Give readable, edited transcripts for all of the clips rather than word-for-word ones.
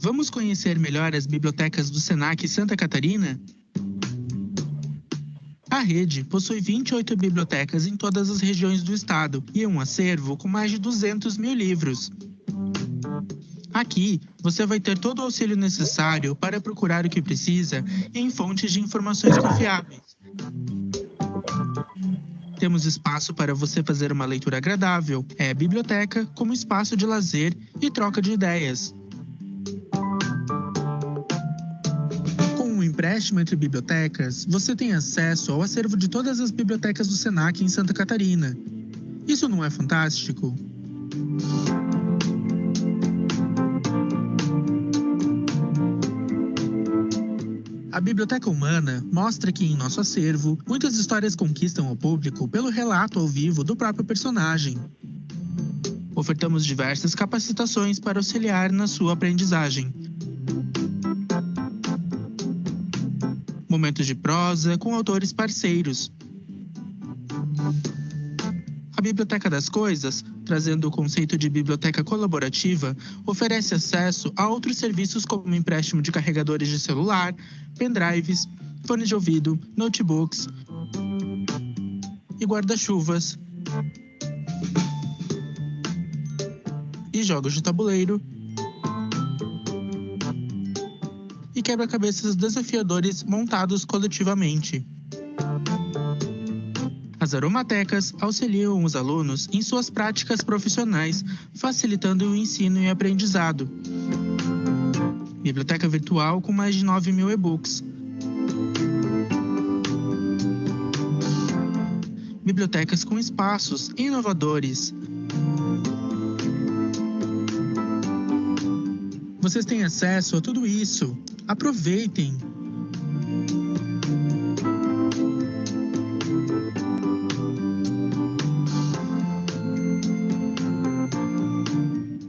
Vamos conhecer melhor as bibliotecas do Senac Santa Catarina? A rede possui 28 bibliotecas em todas as regiões do estado e um acervo com mais de 200 mil livros. Aqui, você vai ter todo o auxílio necessário para procurar o que precisa em fontes de informações confiáveis. Temos espaço para você fazer uma leitura agradável. É a biblioteca como espaço de lazer e troca de ideias. Com um empréstimo entre bibliotecas, você tem acesso ao acervo de todas as bibliotecas do Senac em Santa Catarina. Isso não é fantástico? A Biblioteca Humana mostra que, em nosso acervo, muitas histórias conquistam o público pelo relato ao vivo do próprio personagem. Ofertamos diversas capacitações para auxiliar na sua aprendizagem. Momentos de prosa com autores parceiros. A Biblioteca das Coisas, trazendo o conceito de biblioteca colaborativa, oferece acesso a outros serviços como empréstimo de carregadores de celular, pendrives, fones de ouvido, notebooks e guarda-chuvas, e jogos de tabuleiro e quebra-cabeças desafiadores montados coletivamente. As aromatecas auxiliam os alunos em suas práticas profissionais, facilitando o ensino e aprendizado. Biblioteca virtual com mais de 9 mil e-books. Bibliotecas com espaços inovadores. Vocês têm acesso a tudo isso. Aproveitem!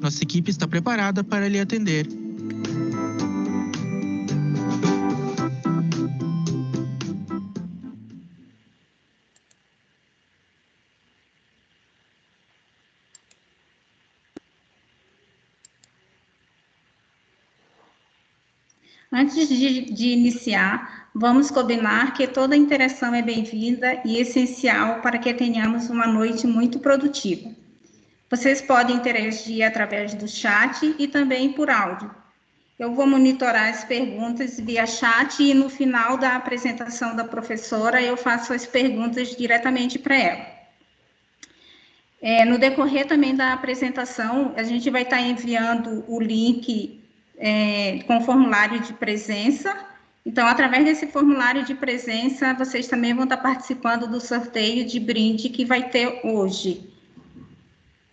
Nossa equipe está preparada para lhe atender. Antes de iniciar, vamos combinar que toda interação é bem-vinda e essencial para que tenhamos uma noite muito produtiva. Vocês podem interagir através do chat e também por áudio. Eu vou monitorar as perguntas via chat e no final da apresentação da professora eu faço as perguntas diretamente para ela. No decorrer também da apresentação, a gente vai estar enviando o link com formulário de presença. Então, através desse formulário de presença, vocês também vão estar participando do sorteio de brinde que vai ter hoje.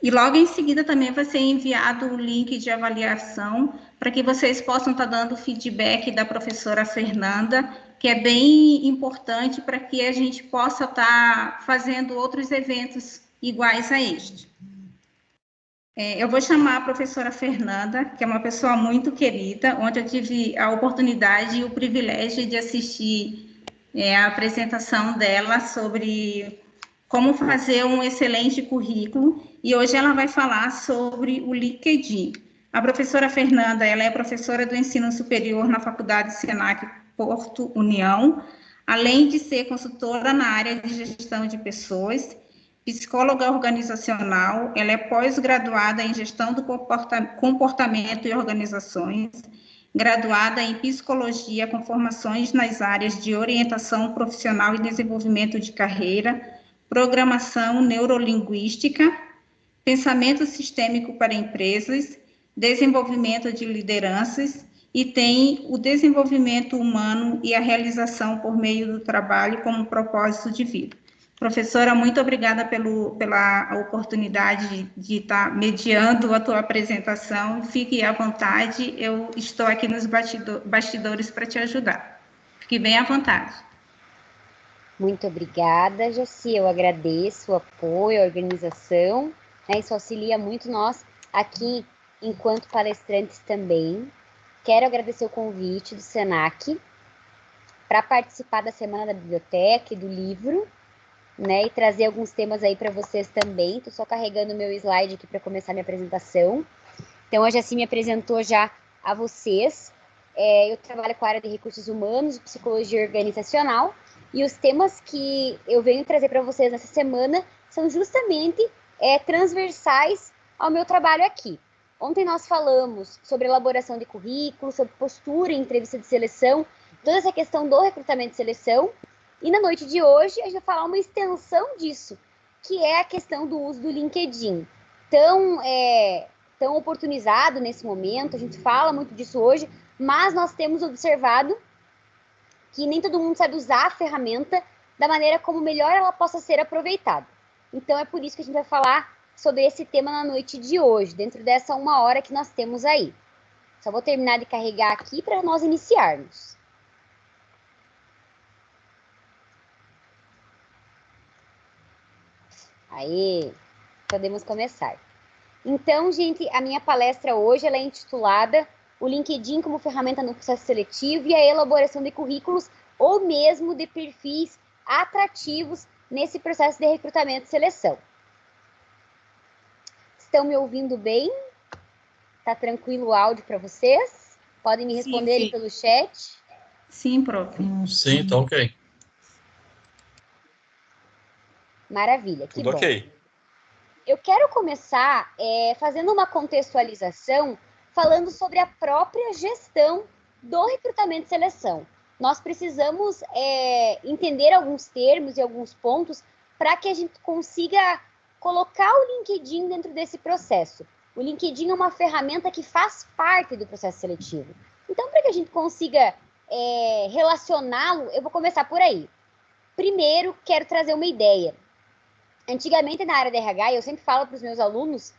E logo em seguida também vai ser enviado o link de avaliação para que vocês possam estar dando feedback da professora Fernanda, que é bem importante para que a gente possa estar fazendo outros eventos iguais a este. Eu vou chamar a professora Fernanda, que é uma pessoa muito querida, onde eu tive a oportunidade e o privilégio de assistir a apresentação dela sobre como fazer um excelente currículo, e hoje ela vai falar sobre o LinkedIn. A professora Fernanda, ela é professora do ensino superior na Faculdade Senac Porto União, além de ser consultora na área de gestão de pessoas, psicóloga organizacional, ela é pós-graduada em gestão do comportamento e organizações, graduada em psicologia com formações nas áreas de orientação profissional e desenvolvimento de carreira, programação neurolinguística, pensamento sistêmico para empresas, desenvolvimento de lideranças e tem o desenvolvimento humano e a realização por meio do trabalho como propósito de vida. Professora, muito obrigada pela oportunidade de estar mediando a tua apresentação. Fique à vontade, eu estou aqui nos bastidores para te ajudar. Fique bem à vontade. Muito obrigada, Jaci. Eu agradeço o apoio, a organização, né? Isso auxilia muito nós aqui, enquanto palestrantes também. Quero agradecer o convite do Senac para participar da Semana da Biblioteca e do livro, né, e trazer alguns temas aí para vocês também. Estou só carregando o meu slide aqui para começar minha apresentação. Então, a Jaci me apresentou já a vocês. Eu trabalho com a área de recursos humanos e psicologia organizacional, e os temas que eu venho trazer para vocês nessa semana são justamente transversais ao meu trabalho aqui. Ontem nós falamos sobre elaboração de currículo, sobre postura em entrevista de seleção, toda essa questão do recrutamento e seleção, e na noite de hoje a gente vai falar uma extensão disso, que é a questão do uso do LinkedIn. Tão oportunizado nesse momento, a gente fala muito disso hoje, mas nós temos observado que nem todo mundo sabe usar a ferramenta da maneira como melhor ela possa ser aproveitada. Então é por isso que a gente vai falar sobre esse tema na noite de hoje, dentro dessa 1 hora que nós temos aí. Só vou terminar de carregar aqui para nós iniciarmos. Aí, podemos começar. Então, gente, a minha palestra hoje ela é intitulada O LinkedIn como ferramenta no processo seletivo e a elaboração de currículos ou mesmo de perfis atrativos nesse processo de recrutamento e seleção. Estão me ouvindo bem? Tá tranquilo o áudio para vocês? Podem me responder sim. pelo chat? Sim, prof. Sim, tá ok. Maravilha, que Tudo bom. ok. Eu quero começar fazendo uma contextualização, falando sobre a própria gestão do recrutamento e seleção. Nós precisamos entender alguns termos e alguns pontos para que a gente consiga colocar o LinkedIn dentro desse processo. O LinkedIn é uma ferramenta que faz parte do processo seletivo. Então, para que a gente consiga relacioná-lo, eu vou começar por aí. Primeiro, quero trazer uma ideia. Antigamente, na área de RH, eu sempre falo para os meus alunos,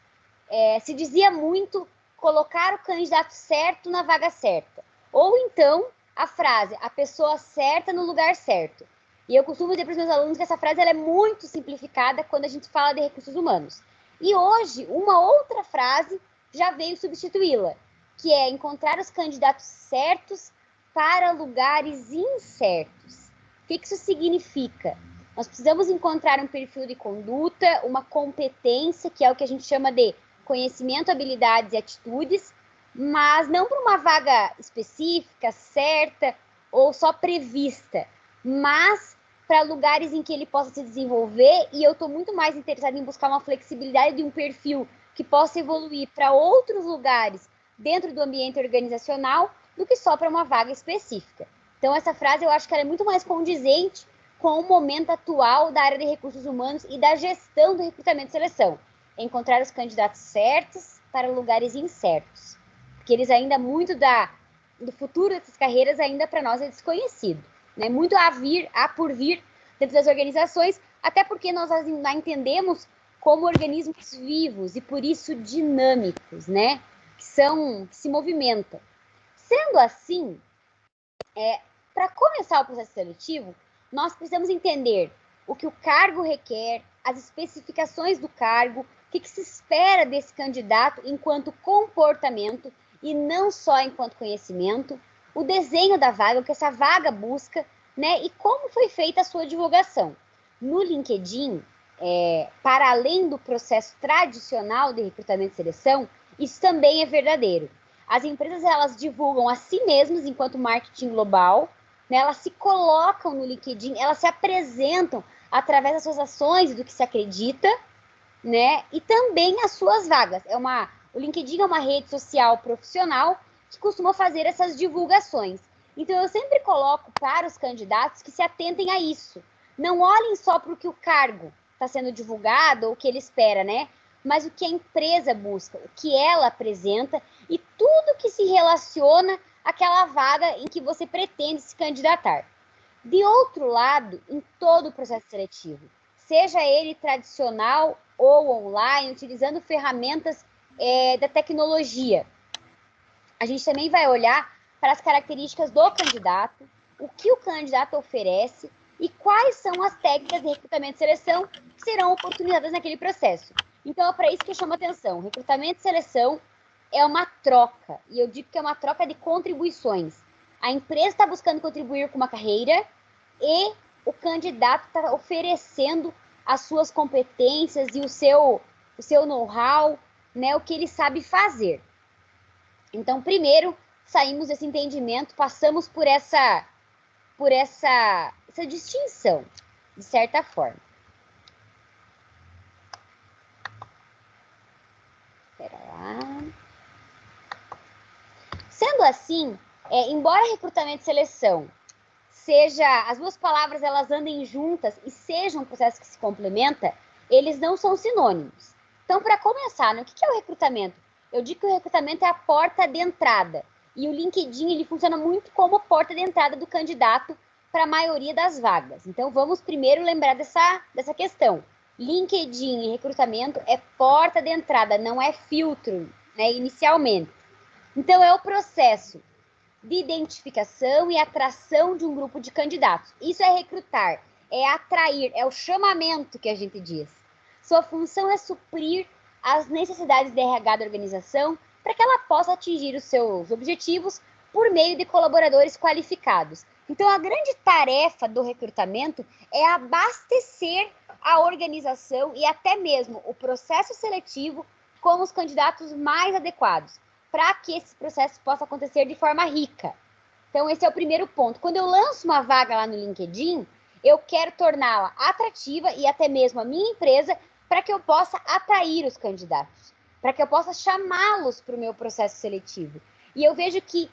se dizia muito colocar o candidato certo na vaga certa. Ou então, a frase, a pessoa certa no lugar certo. E eu costumo dizer para os meus alunos que essa frase ela é muito simplificada quando a gente fala de recursos humanos. E hoje, uma outra frase já veio substituí-la, que é encontrar os candidatos certos para lugares incertos. O que isso significa? Nós precisamos encontrar um perfil de conduta, uma competência, que é o que a gente chama de conhecimento, habilidades e atitudes, mas não para uma vaga específica, certa ou só prevista, mas para lugares em que ele possa se desenvolver, e eu estou muito mais interessada em buscar uma flexibilidade de um perfil que possa evoluir para outros lugares dentro do ambiente organizacional do que só para uma vaga específica. Então, essa frase eu acho que ela é muito mais condizente com o momento atual da área de recursos humanos e da gestão do recrutamento e seleção. Encontrar os candidatos certos para lugares incertos. Porque eles ainda, muito do futuro dessas carreiras ainda para nós é desconhecido. Né? Muito a por vir dentro das organizações, até porque nós a entendemos como organismos vivos e por isso dinâmicos, né? Que se movimentam. Sendo assim, para começar o processo seletivo, nós precisamos entender o que o cargo requer, as especificações do cargo, o que se espera desse candidato enquanto comportamento e não só enquanto conhecimento, o desenho da vaga, o que essa vaga busca, né? E como foi feita a sua divulgação. No LinkedIn, para além do processo tradicional de recrutamento e seleção, isso também é verdadeiro. As empresas, elas divulgam a si mesmas enquanto marketing global, né? Elas se colocam no LinkedIn, elas se apresentam através das suas ações, do que se acredita, né? E também as suas vagas. O LinkedIn é uma rede social profissional que costuma fazer essas divulgações. Então, eu sempre coloco para os candidatos que se atentem a isso. Não olhem só para o que o cargo está sendo divulgado ou o que ele espera, né? Mas o que a empresa busca, o que ela apresenta e tudo que se relaciona àquela vaga em que você pretende se candidatar. De outro lado, em todo o processo seletivo, seja ele tradicional ou online, utilizando ferramentas da tecnologia, a gente também vai olhar para as características do candidato, o que o candidato oferece e quais são as técnicas de recrutamento e seleção que serão oportunizadas naquele processo. Então, é para isso que eu chamo a atenção. Recrutamento e seleção é uma troca, e eu digo que é uma troca de contribuições. A empresa está buscando contribuir com uma carreira e o candidato está oferecendo as suas competências e o seu know-how, né, o que ele sabe fazer. Então, primeiro, saímos desse entendimento, passamos por essa distinção, de certa forma. Espera lá. Sendo assim, embora recrutamento e seleção as duas palavras elas andem juntas e sejam um processo que se complementa, eles não são sinônimos. Então, para começar, né, o que é o recrutamento? Eu digo que o recrutamento é a porta de entrada. E o LinkedIn ele funciona muito como porta de entrada do candidato para a maioria das vagas. Então, vamos primeiro lembrar dessa questão. LinkedIn e recrutamento é porta de entrada, não é filtro, né, inicialmente. Então, é o processo de identificação e atração de um grupo de candidatos. Isso é recrutar, é atrair, é o chamamento que a gente diz. Sua função é suprir as necessidades de RH da organização para que ela possa atingir os seus objetivos por meio de colaboradores qualificados. Então, a grande tarefa do recrutamento é abastecer a organização e até mesmo o processo seletivo com os candidatos mais adequados, para que esse processo possa acontecer de forma rica. Então, esse é o primeiro ponto. Quando eu lanço uma vaga lá no LinkedIn, eu quero torná-la atrativa e até mesmo a minha empresa para que eu possa atrair os candidatos, para que eu possa chamá-los para o meu processo seletivo. E eu vejo que,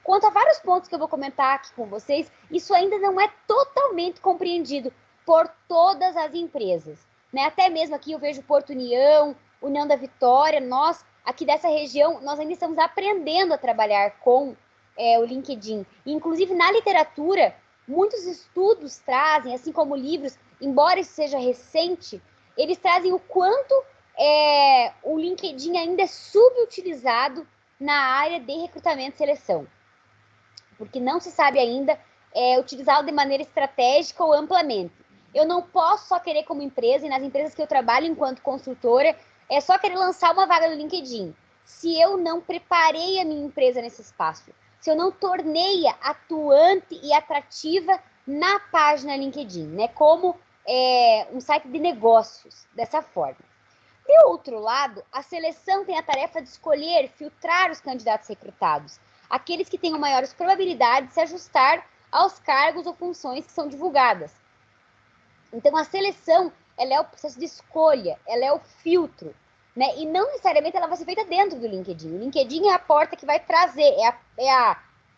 quanto a vários pontos que eu vou comentar aqui com vocês, isso ainda não é totalmente compreendido por todas as empresas, né? Até mesmo aqui eu vejo Porto União, União da Vitória, nós aqui dessa região, nós ainda estamos aprendendo a trabalhar com o LinkedIn. Inclusive, na literatura, muitos estudos trazem, assim como livros, embora isso seja recente, eles trazem o quanto o LinkedIn ainda é subutilizado na área de recrutamento e seleção. Porque não se sabe ainda utilizá-lo de maneira estratégica ou amplamente. Eu não posso só querer como empresa, e nas empresas que eu trabalho enquanto consultora, é só querer lançar uma vaga no LinkedIn. Se eu não preparei a minha empresa nesse espaço, se eu não tornei-a atuante e atrativa na página LinkedIn, né? Como um site de negócios, dessa forma. De outro lado, a seleção tem a tarefa de escolher, filtrar os candidatos recrutados, aqueles que tenham maiores probabilidades de se ajustar aos cargos ou funções que são divulgadas. Então, a seleção, ela é o processo de escolha, ela é o filtro, né? E não necessariamente ela vai ser feita dentro do LinkedIn. O LinkedIn é a porta que vai trazer,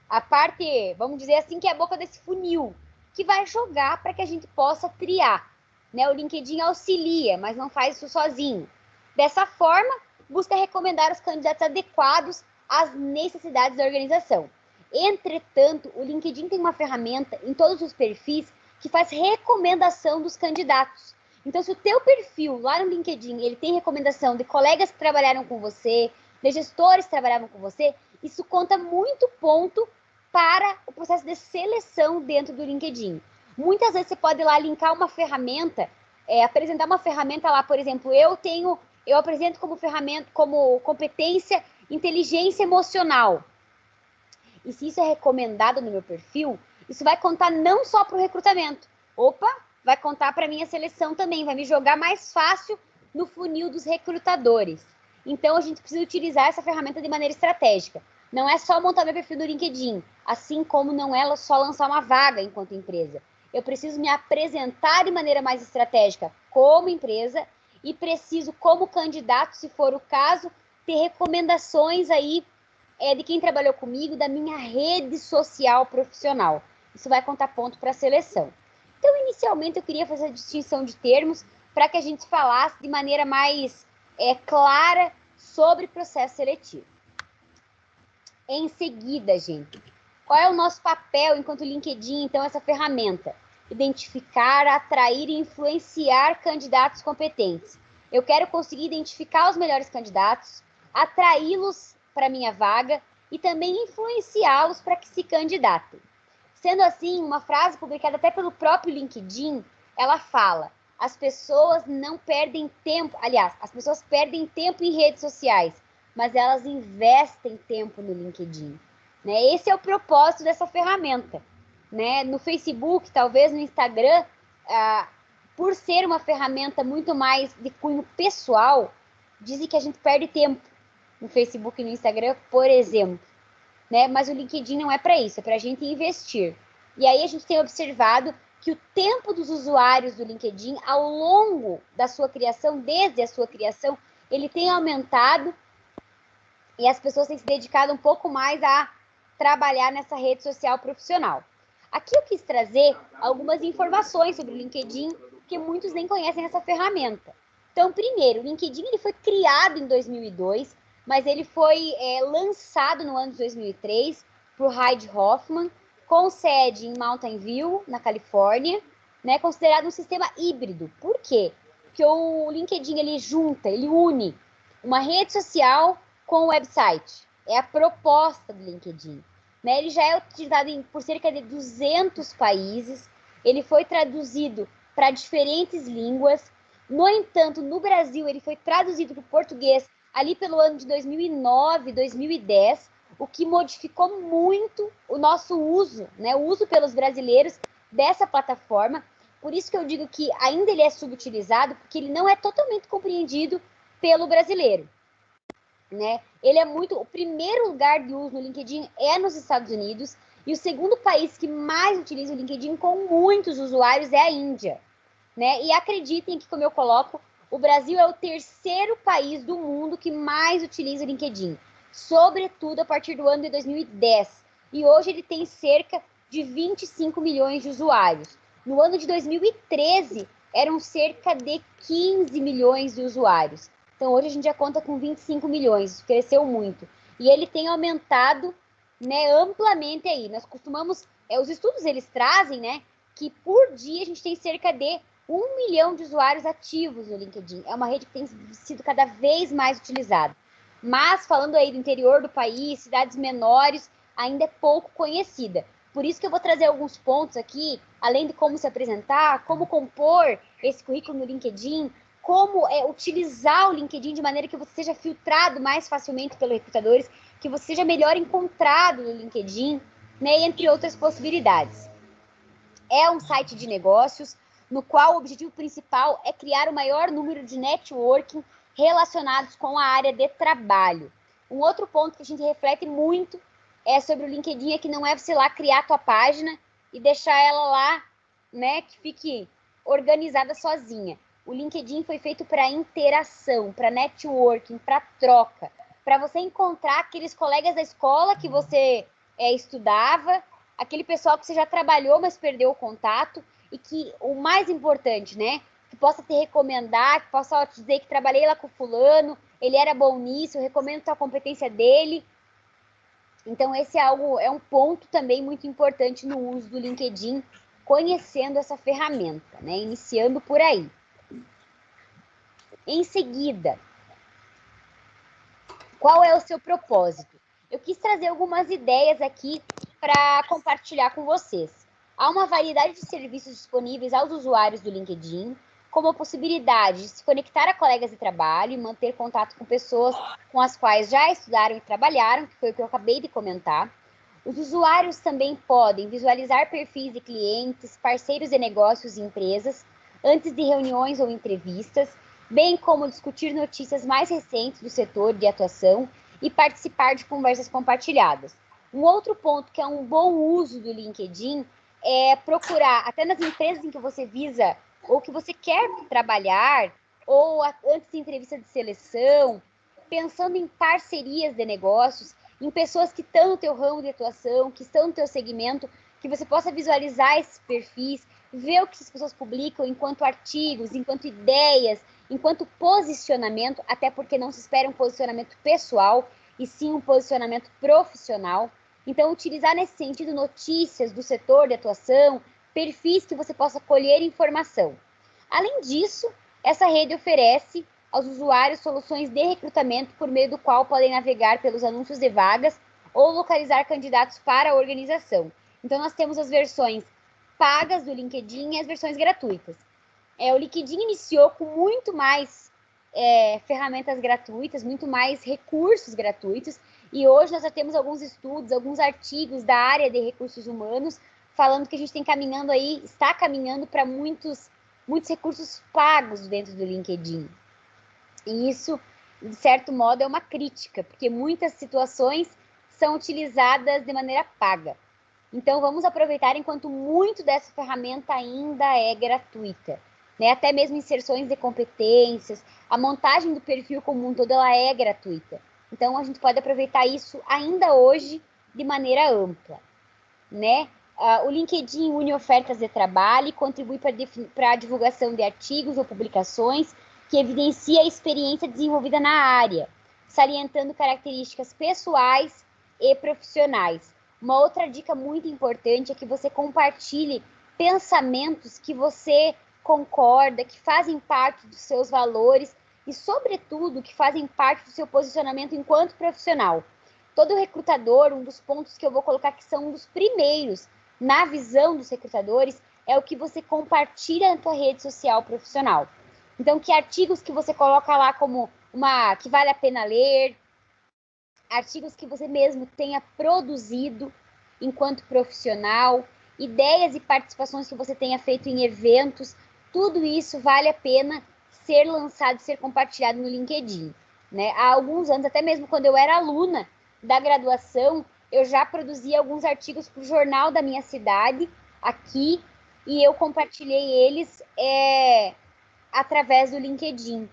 a parte, vamos dizer assim, que é a boca desse funil, que vai jogar para que a gente possa triar, né? O LinkedIn auxilia, mas não faz isso sozinho. Dessa forma, busca recomendar os candidatos adequados às necessidades da organização. Entretanto, o LinkedIn tem uma ferramenta em todos os perfis que faz recomendação dos candidatos. Então, se o teu perfil lá no LinkedIn, ele tem recomendação de colegas que trabalharam com você, de gestores que trabalhavam com você, isso conta muito ponto para o processo de seleção dentro do LinkedIn. Muitas vezes você pode ir lá linkar uma ferramenta, apresentar uma ferramenta lá, por exemplo, eu apresento como ferramenta, como competência, inteligência emocional. E se isso é recomendado no meu perfil, isso vai contar não só para o recrutamento. Opa, vai contar para a minha seleção também, vai me jogar mais fácil no funil dos recrutadores. Então, a gente precisa utilizar essa ferramenta de maneira estratégica. Não é só montar meu perfil no LinkedIn, assim como não é só lançar uma vaga enquanto empresa. Eu preciso me apresentar de maneira mais estratégica como empresa e preciso, como candidato, se for o caso, ter recomendações aí de quem trabalhou comigo, da minha rede social profissional. Isso vai contar ponto para a seleção. Então, inicialmente, eu queria fazer a distinção de termos para que a gente falasse de maneira mais clara sobre processo seletivo. Em seguida, gente, qual é o nosso papel enquanto LinkedIn, então, essa ferramenta? Identificar, atrair e influenciar candidatos competentes. Eu quero conseguir identificar os melhores candidatos, atraí-los para a minha vaga e também influenciá-los para que se candidatem. Sendo assim, uma frase publicada até pelo próprio LinkedIn, ela fala: as pessoas não perdem tempo, aliás, as pessoas perdem tempo em redes sociais, mas elas investem tempo no LinkedIn. Né? Esse é o propósito dessa ferramenta. Né? No Facebook, talvez no Instagram, por ser uma ferramenta muito mais de cunho pessoal, dizem que a gente perde tempo. no Facebook e no Instagram, por exemplo, né? Mas o LinkedIn não é para isso, é para a gente investir. E aí a gente tem observado que o tempo dos usuários do LinkedIn, ao longo da sua criação, desde a sua criação, ele tem aumentado e as pessoas têm se dedicado um pouco mais a trabalhar nessa rede social profissional. Aqui eu quis trazer algumas informações sobre o LinkedIn, que muitos nem conhecem essa ferramenta. Então, primeiro, o LinkedIn ele foi criado em 2002, mas ele foi lançado no ano de 2003 por Reid Hoffman, com sede em Mountain View, na Califórnia, né, considerado um sistema híbrido. Por quê? Porque o LinkedIn ele une uma rede social com o website. É a proposta do LinkedIn. Né? Ele já é utilizado por cerca de 200 países. Ele foi traduzido para diferentes línguas. No entanto, no Brasil, ele foi traduzido para o português ali pelo ano de 2009, 2010, o que modificou muito o nosso uso, né? O uso pelos brasileiros dessa plataforma. Por isso que eu digo que ainda ele é subutilizado, porque ele não é totalmente compreendido pelo brasileiro. Né? Ele é muito. O primeiro lugar de uso no LinkedIn é nos Estados Unidos, e o segundo país que mais utiliza o LinkedIn com muitos usuários é a Índia. Né? E acreditem que, como eu coloco, o Brasil é o terceiro país do mundo que mais utiliza o LinkedIn, sobretudo a partir do ano de 2010. E hoje ele tem cerca de 25 milhões de usuários. No ano de 2013, eram cerca de 15 milhões de usuários. Então, hoje a gente já conta com 25 milhões, cresceu muito. E ele tem aumentado, né, amplamente aí. Nós costumamos, os estudos eles trazem, né, que por dia a gente tem cerca de 1 milhão de usuários ativos no LinkedIn. É uma rede que tem sido cada vez mais utilizada. Mas, falando aí do interior do país, cidades menores, ainda é pouco conhecida. Por isso que eu vou trazer alguns pontos aqui, além de como se apresentar, como compor esse currículo no LinkedIn, como utilizar o LinkedIn de maneira que você seja filtrado mais facilmente pelos recrutadores, que você seja melhor encontrado no LinkedIn, né, entre outras possibilidades. É um site de negócios no qual o objetivo principal é criar o maior número de networking relacionados com a área de trabalho. Um outro ponto que a gente reflete muito é sobre o LinkedIn, é que não é você lá criar a tua página e deixar ela lá, né, que fique organizada sozinha. O LinkedIn foi feito para interação, para networking, para troca, para você encontrar aqueles colegas da escola que você estudava, aquele pessoal que você já trabalhou, mas perdeu o contato, e que o mais importante, né, que possa te recomendar, que possa te dizer que trabalhei lá com fulano, ele era bom nisso, eu recomendo a competência dele. Então, esse é um ponto também muito importante no uso do LinkedIn, conhecendo essa ferramenta, né, iniciando por aí. Em seguida, qual é o seu propósito? Eu quis trazer algumas ideias aqui para compartilhar com vocês. Há uma variedade de serviços disponíveis aos usuários do LinkedIn, como a possibilidade de se conectar a colegas de trabalho e manter contato com pessoas com as quais já estudaram e trabalharam, que foi o que eu acabei de comentar. Os usuários também podem visualizar perfis de clientes, parceiros de negócios e empresas, antes de reuniões ou entrevistas, bem como discutir notícias mais recentes do setor de atuação e participar de conversas compartilhadas. Um outro ponto que é um bom uso do LinkedIn é procurar, até nas empresas em que você visa ou que você quer trabalhar, ou antes de entrevista de seleção, pensando em parcerias de negócios, em pessoas que estão no teu ramo de atuação, que estão no teu segmento, que você possa visualizar esses perfis, ver o que as pessoas publicam enquanto artigos, enquanto ideias, enquanto posicionamento, até porque não se espera um posicionamento pessoal, e sim um posicionamento profissional. Então, utilizar nesse sentido notícias do setor de atuação, perfis que você possa colher informação. Além disso, essa rede oferece aos usuários soluções de recrutamento por meio do qual podem navegar pelos anúncios de vagas ou localizar candidatos para a organização. Então, nós temos as versões pagas do LinkedIn e as versões gratuitas. O LinkedIn iniciou com muito mais ferramentas gratuitas, muito mais recursos gratuitos, e hoje nós já temos alguns estudos, alguns artigos da área de recursos humanos, falando que a gente está caminhando para muitos recursos pagos dentro do LinkedIn. E isso de certo modo, é uma crítica, porque muitas situações são utilizadas de maneira paga. Então, vamos aproveitar enquanto muito dessa ferramenta ainda é gratuita. Né? Até mesmo inserções de competências, a montagem do perfil como um todo, ela é gratuita. Então, a gente pode aproveitar isso ainda hoje de maneira ampla. Né? O LinkedIn une ofertas de trabalho e contribui para a divulgação de artigos ou publicações que evidencia a experiência desenvolvida na área, salientando características pessoais e profissionais. Uma outra dica muito importante é que você compartilhe pensamentos que você concorda, que fazem parte dos seus valores e, sobretudo, que fazem parte do seu posicionamento enquanto profissional. Todo recrutador, um dos pontos que eu vou colocar que são um dos primeiros na visão dos recrutadores, é o que você compartilha na tua rede social profissional. Então, que artigos que você coloca lá como que vale a pena ler, artigos que você mesmo tenha produzido enquanto profissional, ideias e participações que você tenha feito em eventos, tudo isso vale a pena ser lançado, ser compartilhado no LinkedIn. Né? Há alguns anos, até mesmo quando eu era aluna da graduação, eu já produzi alguns artigos para o jornal da minha cidade, aqui, e eu compartilhei eles através do LinkedIn.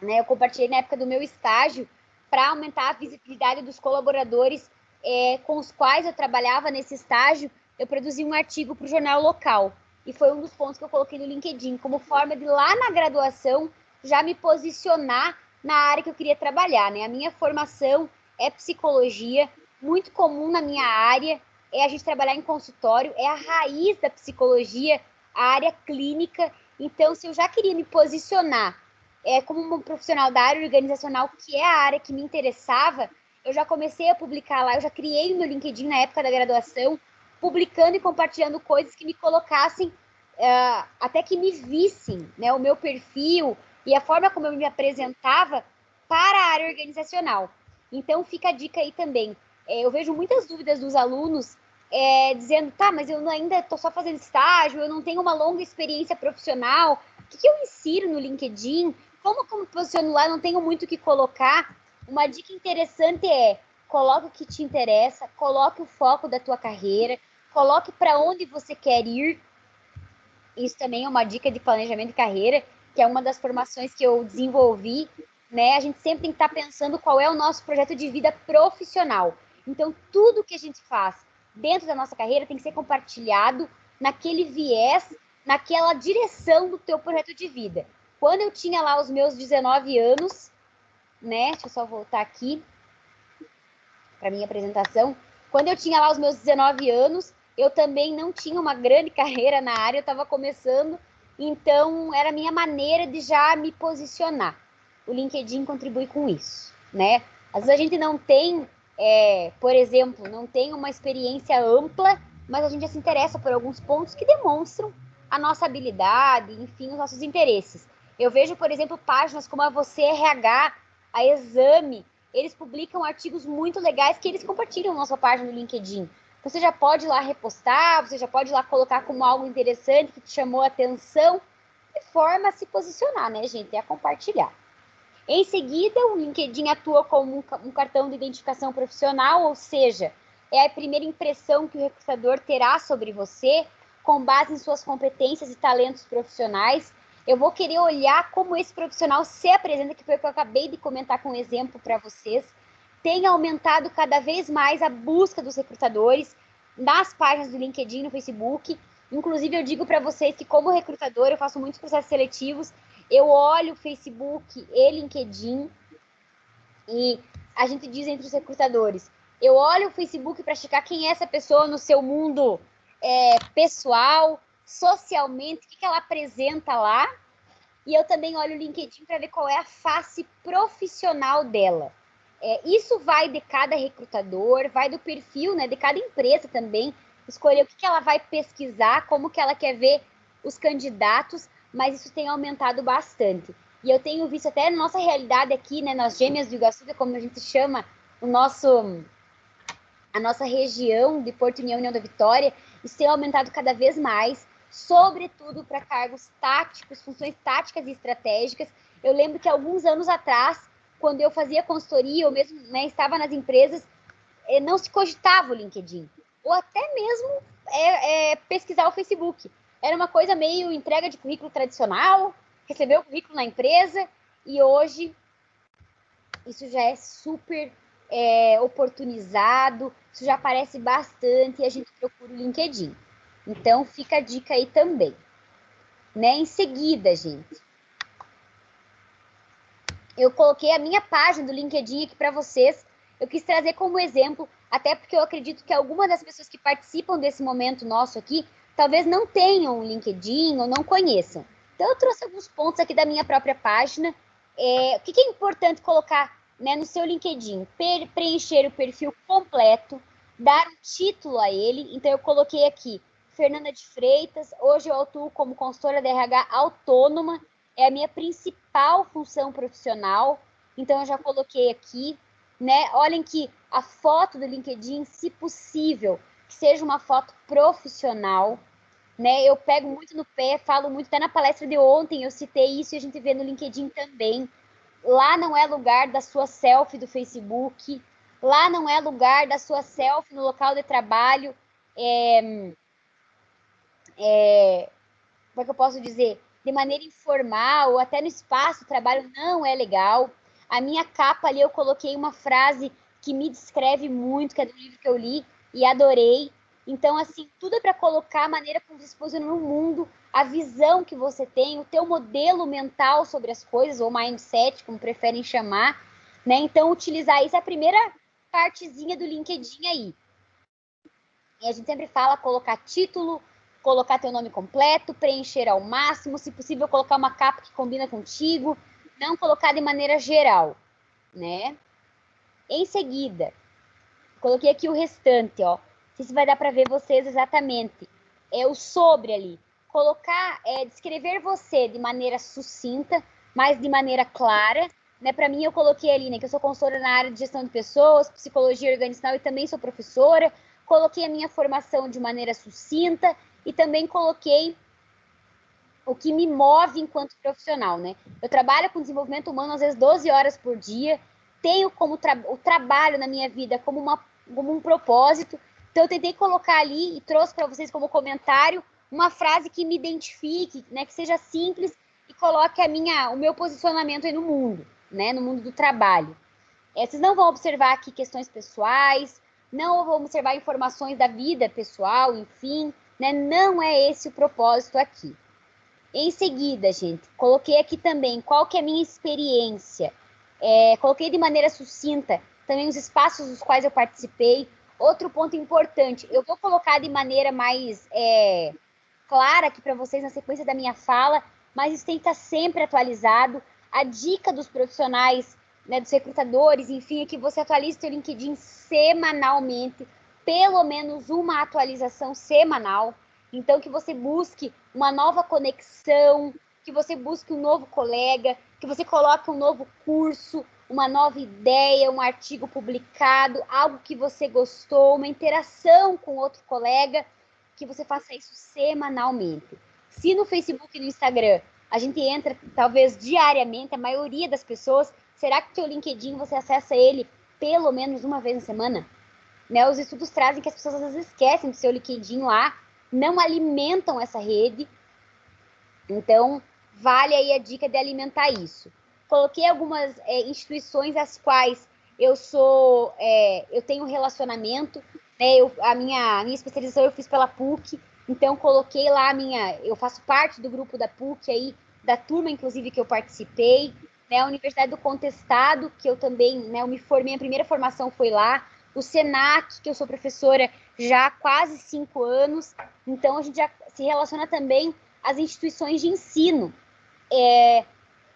Né? Eu compartilhei na época do meu estágio para aumentar a visibilidade dos colaboradores com os quais eu trabalhava nesse estágio. Eu produzi um artigo para o jornal local, e foi um dos pontos que eu coloquei no LinkedIn, como forma de lá na graduação já me posicionar na área que eu queria trabalhar. Né? A minha formação é psicologia, muito comum na minha área é a gente trabalhar em consultório, é a raiz da psicologia, a área clínica. Então, se eu já queria me posicionar como um profissional da área organizacional, que é a área que me interessava, eu já comecei a publicar lá, eu já criei o meu LinkedIn na época da graduação, publicando e compartilhando coisas que me colocassem, até que me vissem, né, o meu perfil e a forma como eu me apresentava para a área organizacional. Então, fica a dica aí também. Eu vejo muitas dúvidas dos alunos dizendo, tá, mas eu ainda estou só fazendo estágio, eu não tenho uma longa experiência profissional, o que eu insiro no LinkedIn? Como eu me posiciono lá, não tenho muito o que colocar. Uma dica interessante coloque o que te interessa, coloque o foco da tua carreira, coloque para onde você quer ir. Isso também é uma dica de planejamento de carreira, que é uma das formações que eu desenvolvi. Né? A gente sempre tem que estar pensando qual é o nosso projeto de vida profissional. Então, tudo que a gente faz dentro da nossa carreira tem que ser compartilhado naquele viés, naquela direção do teu projeto de vida. Quando eu tinha lá os meus 19 anos, né? Deixa eu só voltar aqui para minha apresentação. Quando eu tinha lá os meus 19 anos, eu também não tinha uma grande carreira na área, eu estava começando, então era a minha maneira de já me posicionar. O LinkedIn contribui com isso, né? Às vezes a gente não tem, por exemplo, não tem uma experiência ampla, mas a gente já se interessa por alguns pontos que demonstram a nossa habilidade, enfim, os nossos interesses. Eu vejo, por exemplo, páginas como a Você RH, a Exame, eles publicam artigos muito legais que eles compartilham na nossa página no LinkedIn. Você já pode ir lá repostar, você já pode ir lá colocar como algo interessante que te chamou a atenção, de forma a se posicionar, né, gente? É a compartilhar. Em seguida, o LinkedIn atua como um cartão de identificação profissional, ou seja, é a primeira impressão que o recrutador terá sobre você, com base em suas competências e talentos profissionais. Eu vou querer olhar como esse profissional se apresenta, que foi o que eu acabei de comentar com um exemplo para vocês. Tem aumentado cada vez mais a busca dos recrutadores nas páginas do LinkedIn, no Facebook. Inclusive, eu digo para vocês que, como recrutador, eu faço muitos processos seletivos, eu olho o Facebook e LinkedIn e a gente diz entre os recrutadores, eu olho o Facebook para checar quem é essa pessoa no seu mundo pessoal, socialmente, o que ela apresenta lá, e eu também olho o LinkedIn para ver qual é a face profissional dela. Isso vai de cada recrutador, vai do perfil, né, de cada empresa também, escolher o que ela vai pesquisar, como que ela quer ver os candidatos, mas isso tem aumentado bastante. E eu tenho visto até na nossa realidade aqui, né, nas Gêmeas do Iguaçu, como a gente chama a nossa região de Porto União e União da Vitória, isso tem aumentado cada vez mais, sobretudo para cargos táticos, funções táticas e estratégicas, Eu lembro que alguns anos atrás, quando eu fazia consultoria, ou mesmo, né, estava nas empresas, não se cogitava o LinkedIn. Ou até mesmo pesquisar o Facebook. Era uma coisa meio entrega de currículo tradicional, receber o currículo na empresa, e hoje isso já é super oportunizado, isso já aparece bastante, e a gente procura o LinkedIn. Então, fica a dica aí também. Né? Em seguida, gente, eu coloquei a minha página do LinkedIn aqui para vocês. Eu quis trazer como exemplo, até porque eu acredito que algumas das pessoas que participam desse momento nosso aqui, talvez não tenham LinkedIn ou não conheçam. Então, eu trouxe alguns pontos aqui da minha própria página. O que é importante colocar, né, no seu LinkedIn? Preencher o perfil completo, dar um título a ele. Então, eu coloquei aqui, Fernanda de Freitas, hoje eu atuo como consultora de RH autônoma, é a minha principal função profissional, então eu já coloquei aqui, né? Olhem que a foto do LinkedIn, se possível, que seja uma foto profissional, né? Eu pego muito no pé, falo muito, até na palestra de ontem eu citei isso e a gente vê no LinkedIn também. Lá não é lugar da sua selfie do Facebook, lá não é lugar da sua selfie no local de trabalho, como é que eu posso dizer, de maneira informal, ou até no espaço de trabalho, não é legal. A minha capa ali eu coloquei uma frase que me descreve muito, que é do livro que eu li e adorei. Então, assim, tudo é para colocar a maneira como você se posiciona no mundo, a visão que você tem, o teu modelo mental sobre as coisas, ou mindset, como preferem chamar, né? Então, utilizar isso é a primeira partezinha do LinkedIn aí. E a gente sempre fala colocar título, colocar teu nome completo, preencher ao máximo, se possível colocar uma capa que combina contigo, não colocar de maneira geral, né? Em seguida, coloquei aqui o restante, ó. Não sei se vai dar para ver vocês exatamente. É o sobre ali. Colocar, descrever você de maneira sucinta, mas de maneira clara, né? Para mim, eu coloquei ali, né, que eu sou consultora na área de gestão de pessoas, psicologia organizacional e também sou professora. Coloquei a minha formação de maneira sucinta e também coloquei o que me move enquanto profissional, né? Eu trabalho com desenvolvimento humano às vezes 12 horas por dia, tenho como o trabalho na minha vida como um propósito, então eu tentei colocar ali e trouxe para vocês como comentário uma frase que me identifique, né, que seja simples e coloque o meu posicionamento aí no mundo, né, no mundo do trabalho. Vocês não vão observar aqui questões pessoais, não vão observar informações da vida pessoal, enfim, né? Não é esse o propósito aqui. Em seguida, gente, coloquei aqui também qual que é a minha experiência. Coloquei de maneira sucinta também os espaços dos quais eu participei. Outro ponto importante, eu vou colocar de maneira mais clara aqui para vocês na sequência da minha fala, mas isso tem que estar sempre atualizado. A dica dos profissionais, né, dos recrutadores, enfim, é que você atualize seu LinkedIn semanalmente, pelo menos uma atualização semanal. Então, que você busque uma nova conexão, que você busque um novo colega, que você coloque um novo curso, uma nova ideia, um artigo publicado, algo que você gostou, uma interação com outro colega, que você faça isso semanalmente. Se no Facebook e no Instagram a gente entra talvez diariamente, a maioria das pessoas, será que o teu LinkedIn você acessa ele pelo menos uma vez na semana? Né? Os estudos trazem que as pessoas às vezes esquecem do seu LinkedIn lá, não alimentam essa rede. Então, vale aí a dica de alimentar isso. Coloquei algumas instituições às quais eu tenho relacionamento, né? A minha especialização eu fiz pela PUC, então coloquei lá eu faço parte do grupo da PUC aí, da turma inclusive que eu participei, né? A Universidade do Contestado, que eu também, né, eu me formei, a primeira formação foi lá, o Senac, que eu sou professora já há quase 5 anos, então a gente já se relaciona também às instituições de ensino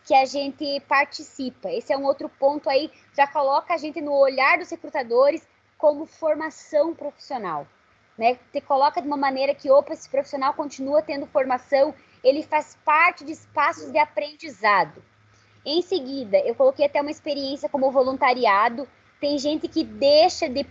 que a gente participa. Esse é um outro ponto aí, já coloca a gente no olhar dos recrutadores como formação profissional, né? Te coloca de uma maneira que, opa, esse profissional continua tendo formação, ele faz parte de espaços de aprendizado. Em seguida, eu coloquei até uma experiência como voluntariado. Tem gente que deixa de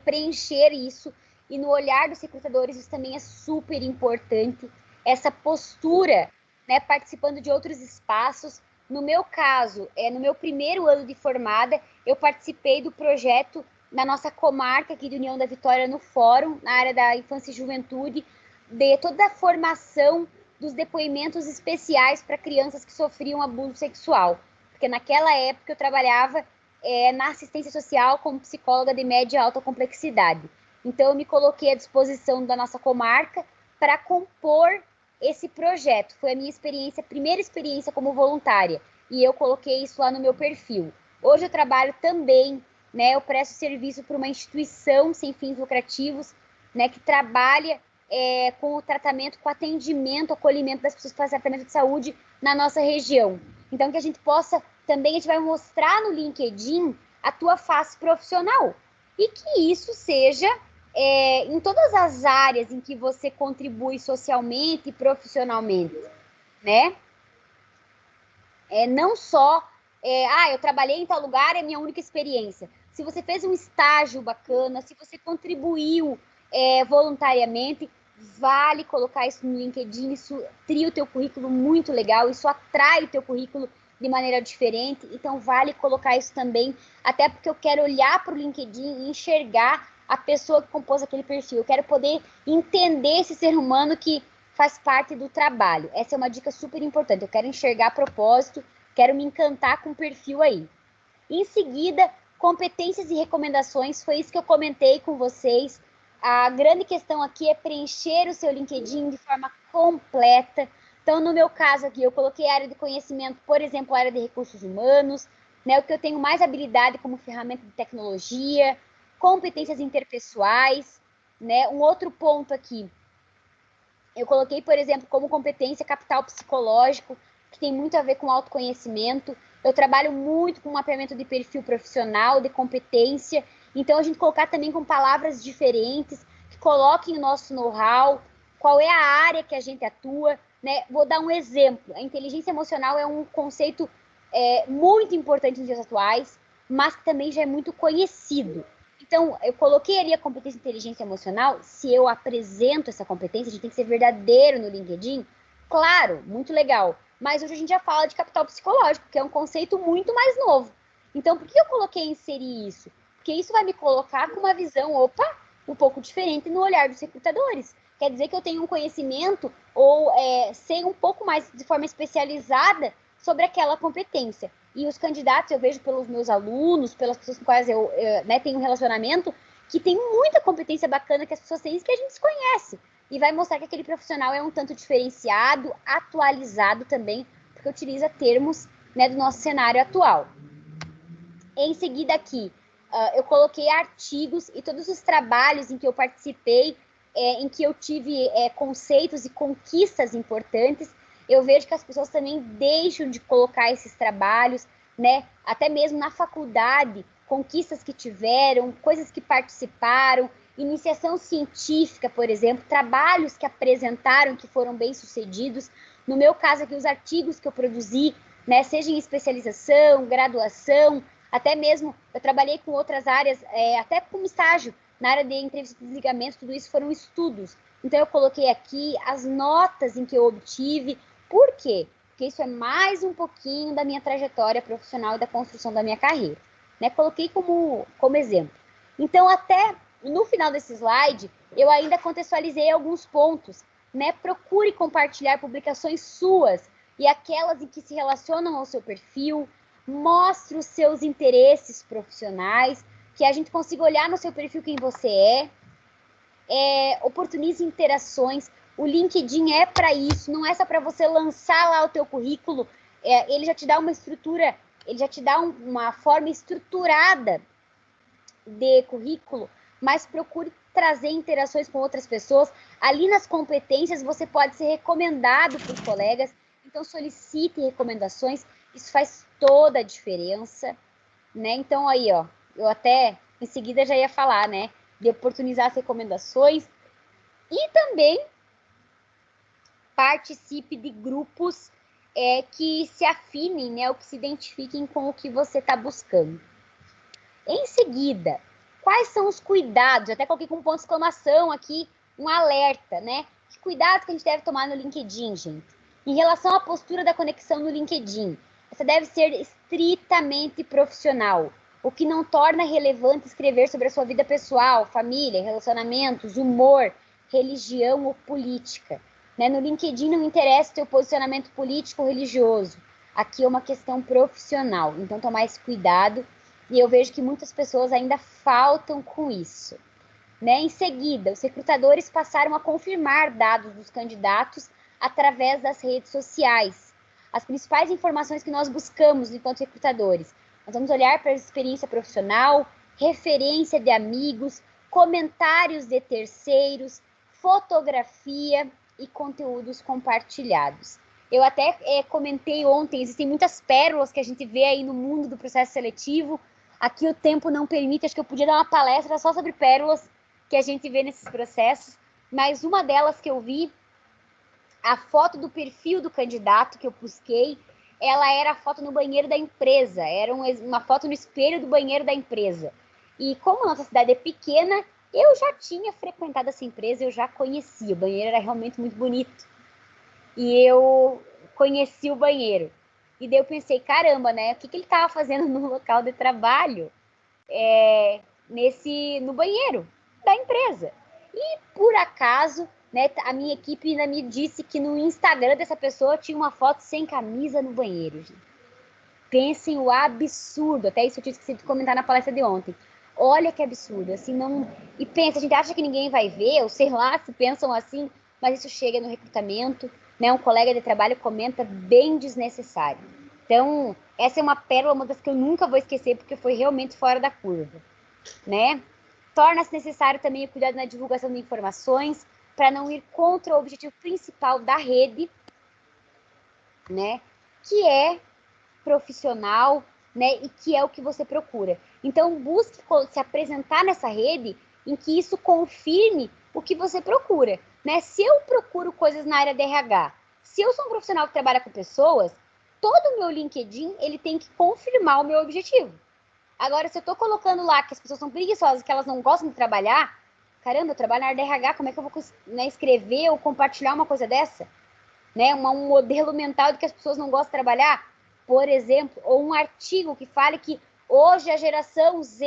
preencher isso, e no olhar dos recrutadores isso também é super importante, essa postura, né, participando de outros espaços. No meu caso, no meu primeiro ano de formada, eu participei do projeto na nossa comarca aqui de União da Vitória, no Fórum, na área da infância e juventude, de toda a formação dos depoimentos especiais para crianças que sofriam abuso sexual. Porque naquela época eu trabalhava na assistência social como psicóloga de média e alta complexidade. Então eu me coloquei à disposição da nossa comarca para compor esse projeto. Foi a minha primeira experiência como voluntária, e eu coloquei isso lá no meu perfil. Hoje eu trabalho também, né, eu presto serviço para uma instituição sem fins lucrativos, né, que trabalha com o tratamento, com o atendimento, acolhimento das pessoas que fazem tratamento de saúde na nossa região. Então, que a gente possa também, a gente vai mostrar no LinkedIn a tua face profissional, e que isso seja em todas as áreas em que você contribui socialmente e profissionalmente, né? Não só, eu trabalhei em tal lugar, é minha única experiência. Se você fez um estágio bacana, se você contribuiu voluntariamente, vale colocar isso no LinkedIn, isso tria o teu currículo muito legal, isso atrai o teu currículo de maneira diferente, então vale colocar isso também, até porque eu quero olhar para o LinkedIn e enxergar a pessoa que compôs aquele perfil, eu quero poder entender esse ser humano que faz parte do trabalho. Essa é uma dica super importante, eu quero enxergar propósito, quero me encantar com o perfil aí. Em seguida, competências e recomendações, foi isso que eu comentei com vocês. A grande questão aqui é preencher o seu LinkedIn de forma completa. Então, no meu caso aqui, eu coloquei a área de conhecimento, por exemplo, a área de recursos humanos, né, o que eu tenho mais habilidade como ferramenta de tecnologia, competências interpessoais, né? Um outro ponto aqui, eu coloquei, por exemplo, como competência capital psicológico, que tem muito a ver com autoconhecimento. Eu trabalho muito com mapeamento de perfil profissional, de competência. Então, a gente colocar também com palavras diferentes, que coloquem o nosso know-how, qual é a área que a gente atua, né? Vou dar um exemplo. A inteligência emocional é um conceito muito importante nos dias atuais, mas que também já é muito conhecido. Então, eu coloquei ali a competência de inteligência emocional. Se eu apresento essa competência, a gente tem que ser verdadeiro no LinkedIn. Claro, muito legal. Mas hoje a gente já fala de capital psicológico, que é um conceito muito mais novo. Então, por que eu coloquei inserir isso? Porque isso vai me colocar com uma visão, um pouco diferente no olhar dos recrutadores. Quer dizer que eu tenho um conhecimento ou sei um pouco mais de forma especializada sobre aquela competência. E os candidatos, eu vejo pelos meus alunos, pelas pessoas com quais eu tenho um relacionamento, que tem muita competência bacana que as pessoas têm, que a gente desconhece. E vai mostrar que aquele profissional é um tanto diferenciado, atualizado também, porque utiliza termos, né, do nosso cenário atual. Em seguida aqui, eu coloquei artigos e todos os trabalhos em que eu participei, em que eu tive conceitos e conquistas importantes. Eu vejo que as pessoas também deixam de colocar esses trabalhos, né? Até mesmo na faculdade, conquistas que tiveram, coisas que participaram, iniciação científica, por exemplo, trabalhos que apresentaram que foram bem-sucedidos. No meu caso aqui, os artigos que eu produzi, né, seja em especialização, graduação, até mesmo eu trabalhei com outras áreas, até como estágio, na área de entrevista de desligamento, tudo isso foram estudos. Então eu coloquei aqui as notas em que eu obtive. Por quê? Porque isso é mais um pouquinho da minha trajetória profissional e da construção da minha carreira, né? Coloquei como exemplo. Então, até no final desse slide, eu ainda contextualizei alguns pontos, né? Procure compartilhar publicações suas e aquelas em que se relacionam ao seu perfil, mostre os seus interesses profissionais, que a gente consiga olhar no seu perfil quem você oportunize interações. O LinkedIn é para isso, não é só para você lançar lá o teu currículo, ele já te dá uma estrutura, ele já te dá uma forma estruturada de currículo, mas procure trazer interações com outras pessoas. Ali nas competências você pode ser recomendado por colegas, então solicite recomendações, isso faz toda a diferença, né? Então aí, ó, eu até em seguida já ia falar, né, de oportunizar as recomendações e também participe de grupos que se afinem, né, ou que se identifiquem com o que você está buscando. Em seguida, quais são os cuidados? Eu até coloquei com um ponto de exclamação aqui, um alerta, né? Que cuidado que a gente deve tomar no LinkedIn, gente? Em relação à postura da conexão no LinkedIn, essa deve ser estritamente profissional, o que não torna relevante escrever sobre a sua vida pessoal, família, relacionamentos, humor, religião ou política. Né? No LinkedIn não interessa o teu posicionamento político ou religioso. Aqui é uma questão profissional, então tomar esse cuidado. E eu vejo que muitas pessoas ainda faltam com isso. Né? Em seguida, os recrutadores passaram a confirmar dados dos candidatos através das redes sociais. As principais informações que nós buscamos enquanto recrutadores. Nós vamos olhar para a experiência profissional, referência de amigos, comentários de terceiros, fotografia e conteúdos compartilhados. Eu até comentei ontem, existem muitas pérolas que a gente vê aí no mundo do processo seletivo. Aqui o tempo não permite, acho que eu podia dar uma palestra só sobre pérolas que a gente vê nesses processos, mas uma delas que eu vi, a foto do perfil do candidato que eu busquei, ela era a foto no banheiro da empresa, era uma foto no espelho do banheiro da empresa. E como a nossa cidade é pequena, eu já tinha frequentado essa empresa, eu já conhecia, o banheiro era realmente muito bonito. E eu conheci o banheiro. E daí eu pensei, caramba, né, o que ele estava fazendo no local de trabalho, no banheiro da empresa. E por acaso, né, a minha equipe ainda me disse que no Instagram dessa pessoa tinha uma foto sem camisa no banheiro, gente. Pensem o absurdo, até isso eu tinha esquecido de comentar na palestra de ontem. Olha que absurdo, assim, não... E pensa, a gente acha que ninguém vai ver, ou sei lá, se pensam assim, mas isso chega no recrutamento, né, um colega de trabalho comenta bem desnecessário. Então, essa é uma pérola, uma das que eu nunca vou esquecer, porque foi realmente fora da curva, né? Torna-se necessário também o cuidado na divulgação de informações para não ir contra o objetivo principal da rede, né? Que é profissional, né? E que é o que você procura. Então, busque se apresentar nessa rede em que isso confirme o que você procura, né? Se eu procuro coisas na área de RH, se eu sou um profissional que trabalha com pessoas, todo o meu LinkedIn, ele tem que confirmar o meu objetivo. Agora, se eu tô colocando lá que as pessoas são preguiçosas, que elas não gostam de trabalhar, caramba, eu trabalho na área de RH, como é que eu vou, né, escrever ou compartilhar uma coisa dessa? Né? Um modelo mental de que as pessoas não gostam de trabalhar, por exemplo, ou um artigo que fale que hoje a geração Z,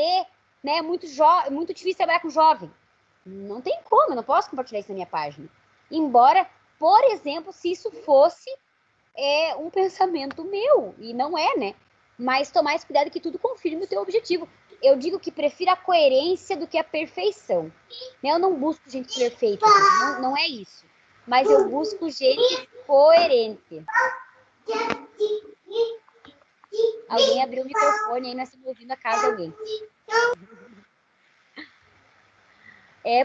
né, é muito difícil trabalhar com jovem. Não tem como, eu não posso compartilhar isso na minha página. Embora, por exemplo, se isso fosse um pensamento meu, e não é, né? Mas tomar esse cuidado que tudo confirme o teu objetivo. Eu digo que prefiro a coerência do que a perfeição. Eu não busco gente perfeita, não é isso. Mas eu busco gente coerente. Alguém abriu o microfone aí, nós estamos ouvindo a casa de alguém.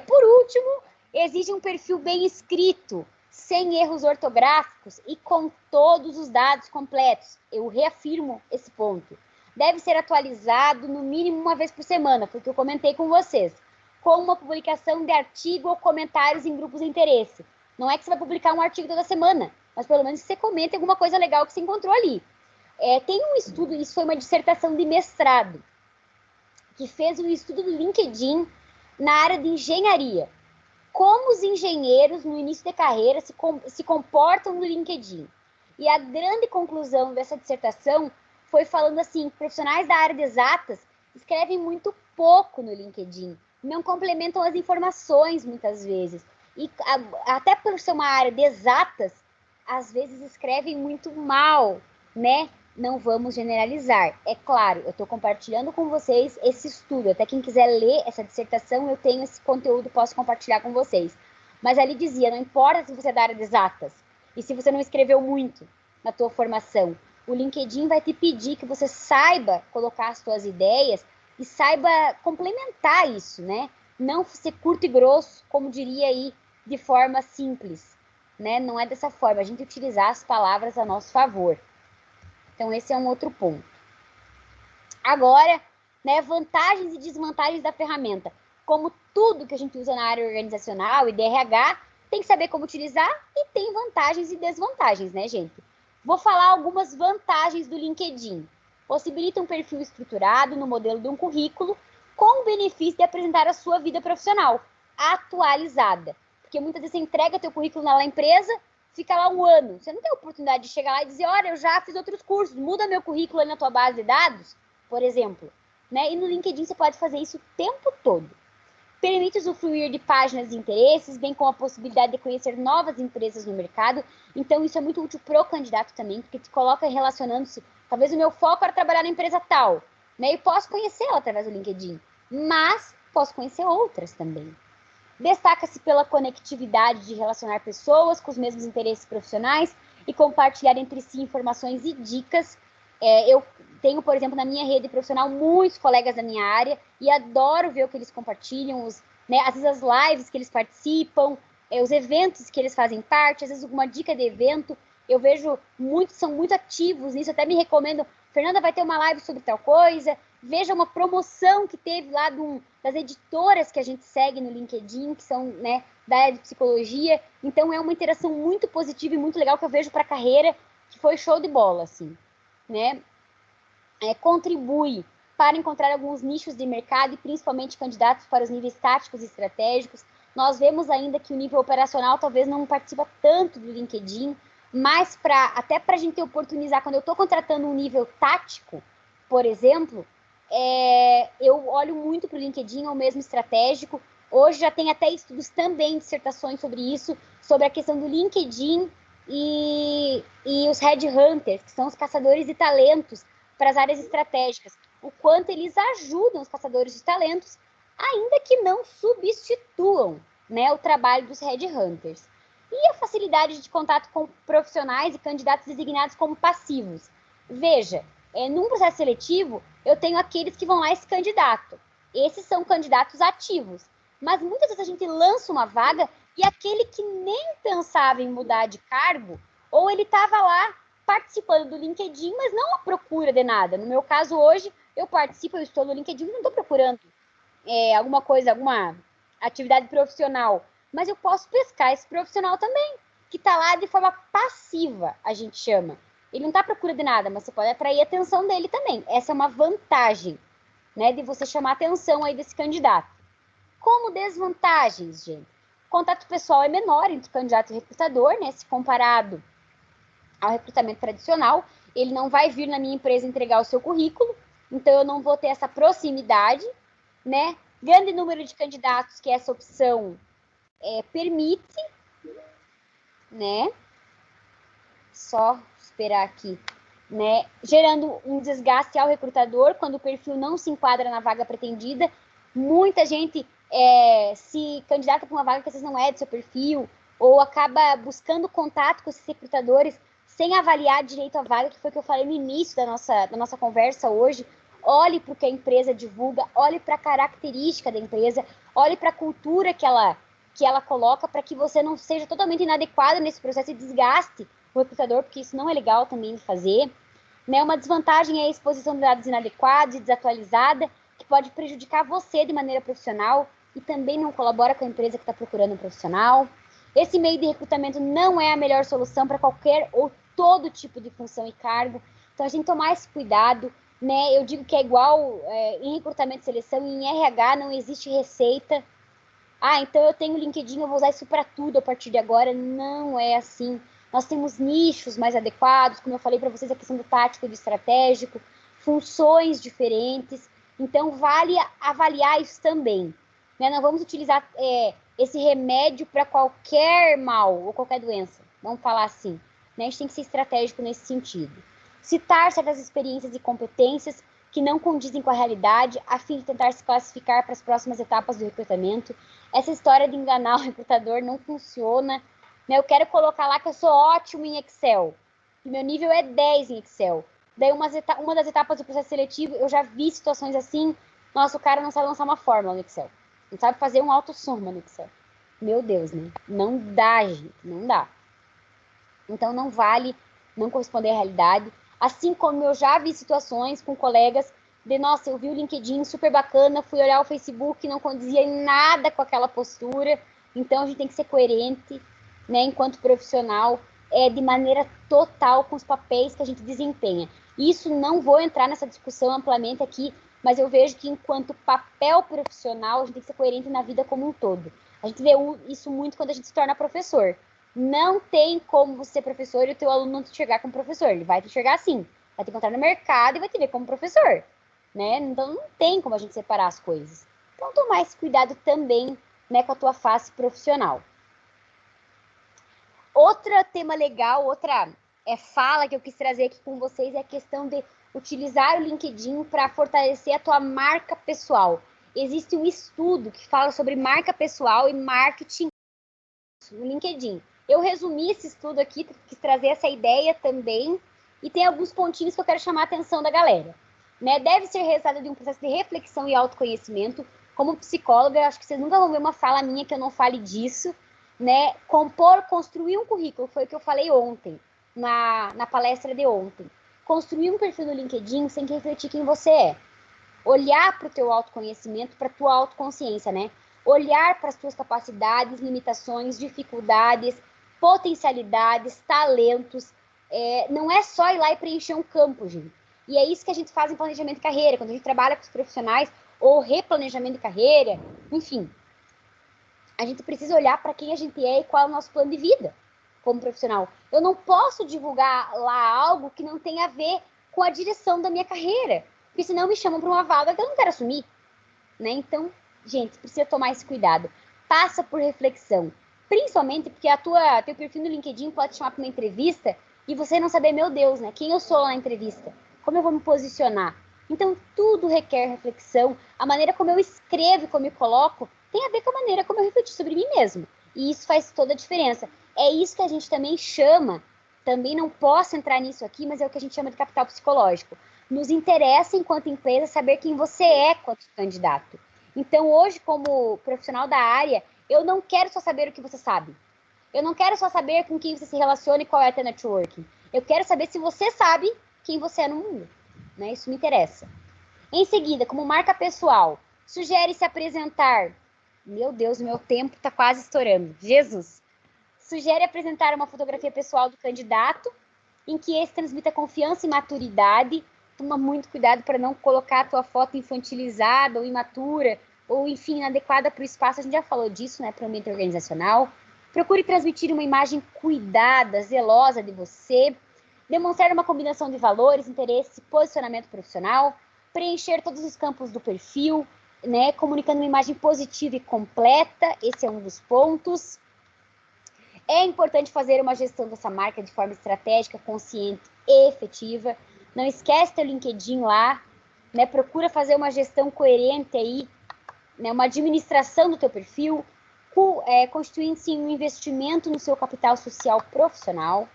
Por último, exige um perfil bem escrito, sem erros ortográficos e com todos os dados completos. Eu reafirmo esse ponto. Deve ser atualizado no mínimo uma vez por semana, foi o que eu comentei com vocês, com uma publicação de artigo ou comentários em grupos de interesse. Não é que você vai publicar um artigo toda semana, mas pelo menos que você comente alguma coisa legal que você encontrou ali. Tem um estudo, isso foi uma dissertação de mestrado, que fez um estudo do LinkedIn na área de engenharia. Como os engenheiros, no início de carreira, se comportam no LinkedIn. E a grande conclusão dessa dissertação foi falando assim, profissionais da área de exatas escrevem muito pouco no LinkedIn, não complementam as informações muitas vezes. E até por ser uma área de exatas, às vezes escrevem muito mal, né? Não vamos generalizar. É claro, eu estou compartilhando com vocês esse estudo. Até quem quiser ler essa dissertação, eu tenho esse conteúdo, posso compartilhar com vocês. Mas ali dizia, não importa se você é da área de exatas e se você não escreveu muito na tua formação, o LinkedIn vai te pedir que você saiba colocar as suas ideias e saiba complementar isso, né? Não ser curto e grosso, como diria aí, de forma simples, né? Não é dessa forma, a gente utilizar as palavras a nosso favor. Então, esse é um outro ponto. Agora, né, vantagens e desvantagens da ferramenta. Como tudo que a gente usa na área organizacional e DRH, tem que saber como utilizar e tem vantagens e desvantagens, né, gente? Vou falar algumas vantagens do LinkedIn. Possibilita um perfil estruturado no modelo de um currículo, com o benefício de apresentar a sua vida profissional atualizada. Porque muitas vezes você entrega teu currículo na empresa, fica lá um ano. Você não tem a oportunidade de chegar lá e dizer, olha, eu já fiz outros cursos, muda meu currículo aí na tua base de dados, por exemplo. Né? E no LinkedIn você pode fazer isso o tempo todo. Permite usufruir de páginas de interesses, bem como a possibilidade de conhecer novas empresas no mercado. Então, isso é muito útil para o candidato também, porque te coloca relacionando-se. Talvez o meu foco era trabalhar na empresa tal, né? E posso conhecê-la através do LinkedIn, mas posso conhecer outras também. Destaca-se pela conectividade de relacionar pessoas com os mesmos interesses profissionais e compartilhar entre si informações e dicas. Eu tenho, por exemplo, na minha rede profissional, muitos colegas da minha área e adoro ver o que eles compartilham, né, às vezes as lives que eles participam, os eventos que eles fazem parte, às vezes alguma dica de evento. Eu vejo muitos, são muito ativos nisso, até me recomendam, Fernanda vai ter uma live sobre tal coisa, veja uma promoção que teve lá das editoras que a gente segue no LinkedIn, que são, né, da área de psicologia. Então é uma interação muito positiva e muito legal que eu vejo para a carreira, que foi show de bola, assim, né? Contribui para encontrar alguns nichos de mercado e principalmente candidatos para os níveis táticos e estratégicos. Nós vemos ainda que o nível operacional talvez não participa tanto do LinkedIn, mas até para a gente oportunizar, quando eu estou contratando um nível tático, por exemplo, eu olho muito para o LinkedIn, ou mesmo estratégico. Hoje já tem até estudos também, dissertações sobre isso, sobre a questão do LinkedIn e os headhunters, que são os caçadores de talentos para as áreas estratégicas, o quanto eles ajudam os caçadores de talentos, ainda que não substituam, né, o trabalho dos headhunters. E a facilidade de contato com profissionais e candidatos designados como passivos. Veja, num processo seletivo, eu tenho aqueles que vão lá e se candidatam. Esses são candidatos ativos. Mas muitas vezes a gente lança uma vaga e aquele que nem pensava em mudar de cargo, ou ele estava lá participando do LinkedIn, mas não à procura de nada. No meu caso, hoje, eu participo, eu estou no LinkedIn, não estou procurando alguma coisa, alguma atividade profissional, mas eu posso pescar esse profissional também, que está lá de forma passiva, a gente chama. Ele não está à procura de nada, mas você pode atrair a atenção dele também. Essa é uma vantagem, né, de você chamar a atenção aí desse candidato. Como desvantagens, gente? O contato pessoal é menor entre o candidato e o recrutador, né, se comparado ao recrutamento tradicional. Ele não vai vir na minha empresa entregar o seu currículo, então eu não vou ter essa proximidade, né? Grande número de candidatos que essa opção permite, né? Só esperar aqui, né? Gerando um desgaste ao recrutador quando o perfil não se enquadra na vaga pretendida. Muita gente se candidata para uma vaga que às vezes não é do seu perfil, ou acaba buscando contato com esses recrutadores sem avaliar direito a vaga, que foi o que eu falei no início da nossa conversa hoje. Olhe para o que a empresa divulga, olhe para a característica da empresa, olhe para a cultura que ela coloca, para que você não seja totalmente inadequado nesse processo e desgaste o recrutador, porque isso não é legal também de fazer. Né? Uma desvantagem é a exposição de dados inadequados e desatualizada, que pode prejudicar você de maneira profissional e também não colabora com a empresa que está procurando um profissional. Esse meio de recrutamento não é a melhor solução para qualquer ou todo tipo de função e cargo, então a gente tem que tomar esse cuidado, né? Eu digo que é igual em recrutamento e seleção, em RH não existe receita. Então eu tenho LinkedIn, eu vou usar isso para tudo a partir de agora. Não é assim. Nós temos nichos mais adequados, como eu falei para vocês, a questão do tático e do estratégico, funções diferentes. Então, vale avaliar isso também. Né? Não vamos utilizar esse remédio para qualquer mal ou qualquer doença. Vamos falar assim. Né? A gente tem que ser estratégico nesse sentido. Citar certas experiências e competências que não condizem com a realidade, a fim de tentar se classificar para as próximas etapas do recrutamento. Essa história de enganar o recrutador não funciona. Eu quero colocar lá que eu sou ótimo em Excel, que meu nível é 10 em Excel. Daí uma das etapas do processo seletivo, eu já vi situações assim, nossa, o cara não sabe lançar uma fórmula no Excel, não sabe fazer um autossoma no Excel. Meu Deus, né? Não dá, gente, não dá. Então não vale não corresponder à realidade. Assim como eu já vi situações com colegas de, nossa, eu vi o LinkedIn super bacana, fui olhar o Facebook, não condizia em nada com aquela postura. Então a gente tem que ser coerente, né, enquanto profissional, de maneira total com os papéis que a gente desempenha. Isso não vou entrar nessa discussão amplamente aqui, mas eu vejo que enquanto papel profissional, a gente tem que ser coerente na vida como um todo. A gente vê isso muito quando a gente se torna professor. Não tem como você ser professor e o teu aluno não te enxergar como professor. Ele vai te enxergar assim, vai te encontrar no mercado e vai te ver como professor, né? Então não tem como a gente separar as coisas. Então tomar esse cuidado também, né, com a tua face profissional. Outro tema legal, outra fala que eu quis trazer aqui com vocês é a questão de utilizar o LinkedIn para fortalecer a tua marca pessoal. Existe um estudo que fala sobre marca pessoal e marketing no LinkedIn. Eu resumi esse estudo aqui, quis trazer essa ideia também, e tem alguns pontinhos que eu quero chamar a atenção da galera. Né? Deve ser resultado de um processo de reflexão e autoconhecimento. Como psicóloga, eu acho que vocês nunca vão ver uma fala minha que eu não fale disso. Né? Construir um currículo, foi o que eu falei ontem, na palestra de ontem. Construir um perfil no LinkedIn sem que refletir quem você é. Olhar para o teu autoconhecimento, para a tua autoconsciência, né? Olhar para as tuas capacidades, limitações, dificuldades, potencialidades, talentos. Não é só ir lá e preencher um campo, gente. E é isso que a gente faz em planejamento de carreira, quando a gente trabalha com os profissionais, ou replanejamento de carreira, enfim. A gente precisa olhar para quem a gente é e qual é o nosso plano de vida como profissional. Eu não posso divulgar lá algo que não tenha a ver com a direção da minha carreira, porque senão me chamam para uma vaga que eu não quero assumir. Né? Então, gente, precisa tomar esse cuidado. Passa por reflexão. Principalmente porque teu perfil no LinkedIn pode te chamar para uma entrevista e você não saber, meu Deus, né? Quem eu sou lá na entrevista? Como eu vou me posicionar? Então, tudo requer reflexão. A maneira como eu escrevo e como eu coloco tem a ver com a maneira como eu refleti sobre mim mesmo. E isso faz toda a diferença. É isso que a gente também chama, também não posso entrar nisso aqui, mas é o que a gente chama de capital psicológico. Nos interessa, enquanto empresa, saber quem você é quanto candidato. Então, hoje, como profissional da área, eu não quero só saber o que você sabe. Eu não quero só saber com quem você se relaciona e qual é a teu networking. Eu quero saber se você sabe quem você é no mundo. Né? Isso me interessa. Em seguida, como marca pessoal, sugere se apresentar. Meu Deus, o meu tempo está quase estourando. Jesus! Sugere apresentar uma fotografia pessoal do candidato, em que esse transmita confiança e maturidade. Toma muito cuidado para não colocar a tua foto infantilizada ou imatura, ou, enfim, inadequada para o espaço. A gente já falou disso, né, para o ambiente organizacional. Procure transmitir uma imagem cuidada, zelosa de você. Demonstrar uma combinação de valores, interesse, posicionamento profissional. Preencher todos os campos do perfil, né, comunicando uma imagem positiva e completa. Esse é um dos pontos. É importante fazer uma gestão dessa marca de forma estratégica, consciente e efetiva. Não esquece teu LinkedIn lá, né? Procura fazer uma gestão coerente aí, né? Uma administração do teu perfil, constituindo-se um investimento no seu capital social profissional.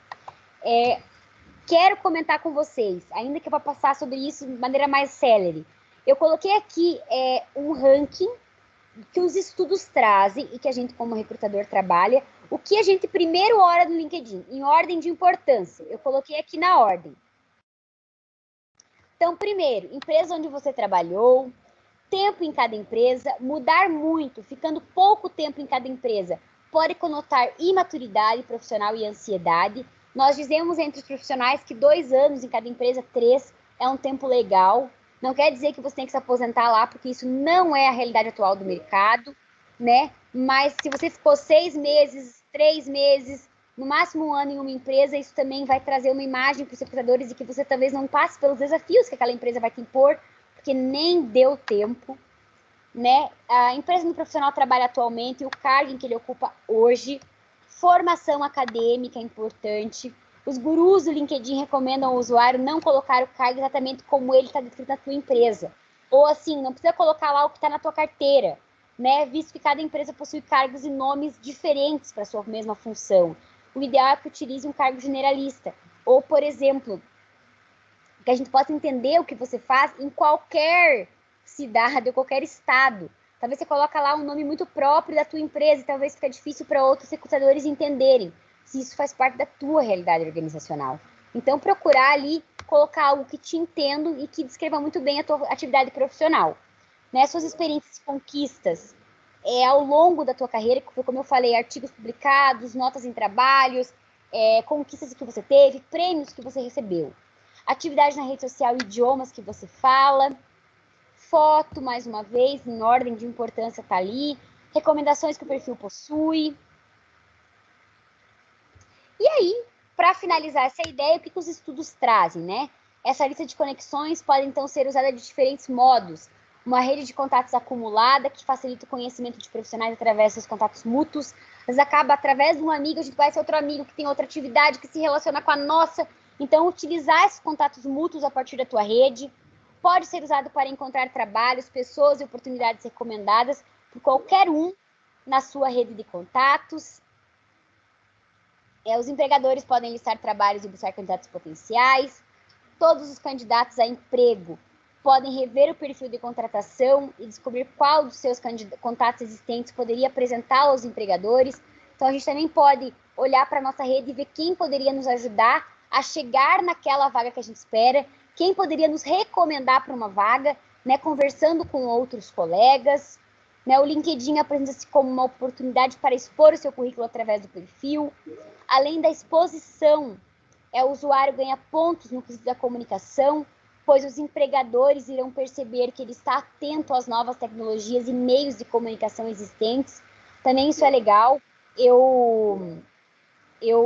Quero comentar com vocês, ainda que eu vou passar sobre isso de maneira mais célere. Eu coloquei aqui um ranking que os estudos trazem e que a gente, como recrutador, trabalha. O que a gente primeiro olha no LinkedIn, em ordem de importância. Eu coloquei aqui na ordem. Então, primeiro, empresa onde você trabalhou, tempo em cada empresa, mudar muito, ficando pouco tempo em cada empresa, pode conotar imaturidade profissional e ansiedade. Nós dizemos entre os profissionais que 2 anos em cada empresa, 3, é um tempo legal. Não quer dizer que você tem que se aposentar lá, porque isso não é a realidade atual do mercado, né? Mas se você ficou 6 meses, 3 meses, no máximo 1 ano em uma empresa, isso também vai trazer uma imagem para os recrutadores de que você talvez não passe pelos desafios que aquela empresa vai te impor, porque nem deu tempo, né? A empresa do profissional trabalha atualmente, o cargo em que ele ocupa hoje, formação acadêmica é importante. Os gurus do LinkedIn recomendam ao usuário não colocar o cargo exatamente como ele está descrito na tua empresa. Ou assim, não precisa colocar lá o que está na tua carteira, né? Visto que cada empresa possui cargos e nomes diferentes para a sua mesma função. O ideal é que utilize um cargo generalista. Ou, por exemplo, que a gente possa entender o que você faz em qualquer cidade ou qualquer estado. Talvez você coloque lá um nome muito próprio da tua empresa e talvez fique difícil para outros recrutadores entenderem se isso faz parte da tua realidade organizacional. Então, procurar ali colocar algo que te entendo e que descreva muito bem a tua atividade profissional. Né? Suas experiências e conquistas ao longo da tua carreira, como eu falei, artigos publicados, notas em trabalhos, conquistas que você teve, prêmios que você recebeu. Atividade na rede social, idiomas que você fala, foto, mais uma vez, em ordem de importância tá ali, recomendações que o perfil possui. E aí, para finalizar essa ideia, o que os estudos trazem, né? Essa lista de conexões pode, então, ser usada de diferentes modos. Uma rede de contatos acumulada, que facilita o conhecimento de profissionais através dos contatos mútuos. Mas acaba, através de um amigo, a gente conhece outro amigo que tem outra atividade, que se relaciona com a nossa. Então, utilizar esses contatos mútuos a partir da tua rede. Pode ser usado para encontrar trabalhos, pessoas e oportunidades recomendadas por qualquer um na sua rede de contatos. Os empregadores podem listar trabalhos e buscar candidatos potenciais. Todos os candidatos a emprego podem rever o perfil de contratação e descobrir qual dos seus contatos existentes poderia apresentar aos empregadores. Então, a gente também pode olhar para a nossa rede e ver quem poderia nos ajudar a chegar naquela vaga que a gente espera, quem poderia nos recomendar para uma vaga, né, conversando com outros colegas. Né, o LinkedIn apresenta-se como uma oportunidade para expor o seu currículo através do perfil. Além da exposição, o usuário ganha pontos no quesito da comunicação, pois os empregadores irão perceber que ele está atento às novas tecnologias e meios de comunicação existentes. Também isso é legal. Eu